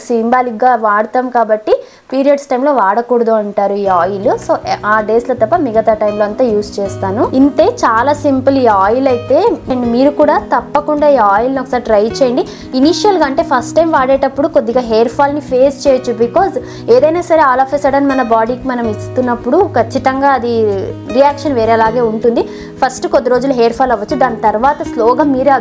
సింబాలిక్గా వాడతాం కాబట్టి పీరియడ్స్ టైంలో వాడకూడదు అంటారు ఈ ఆయిల్. సో ఆ డేస్లో తప్ప మిగతా టైంలో అంతా యూజ్ చేస్తాను. ఇంతే, చాలా సింపుల్ ఈ ఆయిల్ అయితే. అండ్ మీరు కూడా తప్పకుండా ఈ ఆయిల్ని ఒకసారి ట్రై చేయండి. ఇనిషియల్గా అంటే ఫస్ట్ టైం వాడేటప్పుడు కొద్దిగా హెయిర్ ఫాల్ని ఫేస్ చేయొచ్చు. బికాజ్ ఏదైనా సరే ఆల్ ఆఫ్ ఎ సడన్ మన బాడీకి మనం ఇస్తున్నప్పుడు ఖచ్చితంగా అది రియాక్షన్ వేరేలాగే ఉంటుంది. ఫస్ట్ కొద్ది రోజులు హెయిర్ ఫాల్ అవ్వచ్చు, దాని తర్వాత స్లోగా మీరే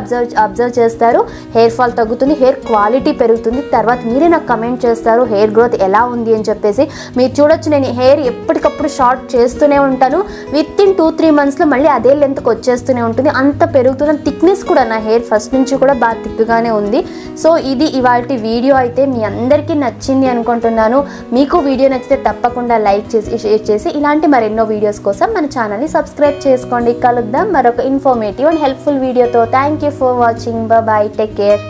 అబ్జర్వ్ చేస్తారు, హెయిర్ ఫాల్ తగ్గుతుంది, హెయిర్ క్వాలిటీ పెరుగుతుంది. తర్వాత మీరే నాకు కమెంట్ చేస్తారు హెయిర్ గ్రోత్ ఎలా ఉంది అని అని చెప్పేసి. మీరు చూడొచ్చు, నేను హెయిర్ ఎప్పటికప్పుడు షార్ట్ చేస్తూనే ఉంటాను. విత్ ఇన్ 2-3 మంత్స్లో మళ్ళీ అదే లెంత్కి వచ్చేస్తూనే ఉంటుంది. అంత పెరుగుతున్న థిక్నెస్ కూడా నా హెయిర్ ఫస్ట్ నుంచి కూడా బాగా థిక్గానే ఉంది. సో ఇది ఇవాల్టి వీడియో అయితే మీ అందరికీ నచ్చింది అనుకుంటున్నాను. మీకు వీడియో నచ్చితే తప్పకుండా లైక్ చేసి షేర్ చేసి ఇలాంటి మరెన్నో వీడియోస్ కోసం మన ఛానల్ని సబ్స్క్రైబ్ చేసుకోండి. కలుద్దాం మరొక ఇన్ఫర్మేటివ్ అండ్ హెల్ప్ఫుల్ వీడియోతో. Thank you for watching. Bye, take care.